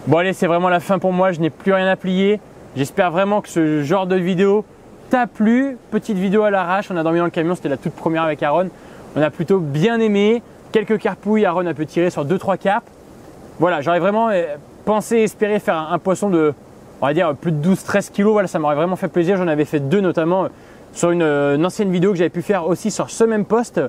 [SPEAKER 2] Bon allez, c'est vraiment la fin pour moi, je n'ai plus rien à plier. J'espère vraiment que ce genre de vidéo t'a plu. Petite vidéo à l'arrache, on a dormi dans le camion, c'était la toute première avec Aaron. On a plutôt bien aimé. Quelques carpouilles, Aaron a pu tirer sur 2-3 carpes. Voilà, j'aurais vraiment pensé, espéré faire un poisson de, on va dire, plus de 12-13 kg. Voilà, ça m'aurait vraiment fait plaisir. J'en avais fait 2 notamment sur une ancienne vidéo que j'avais pu faire aussi sur ce même poste.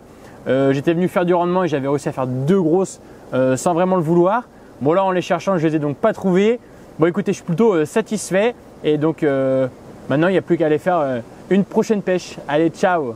[SPEAKER 2] J'étais venu faire du rendement et j'avais réussi à faire 2 grosses sans vraiment le vouloir. Bon là, en les cherchant, je les ai donc pas trouvées. Bon écoutez, je suis plutôt satisfait. Et donc maintenant, il n'y a plus qu'à aller faire une prochaine pêche. Allez, ciao!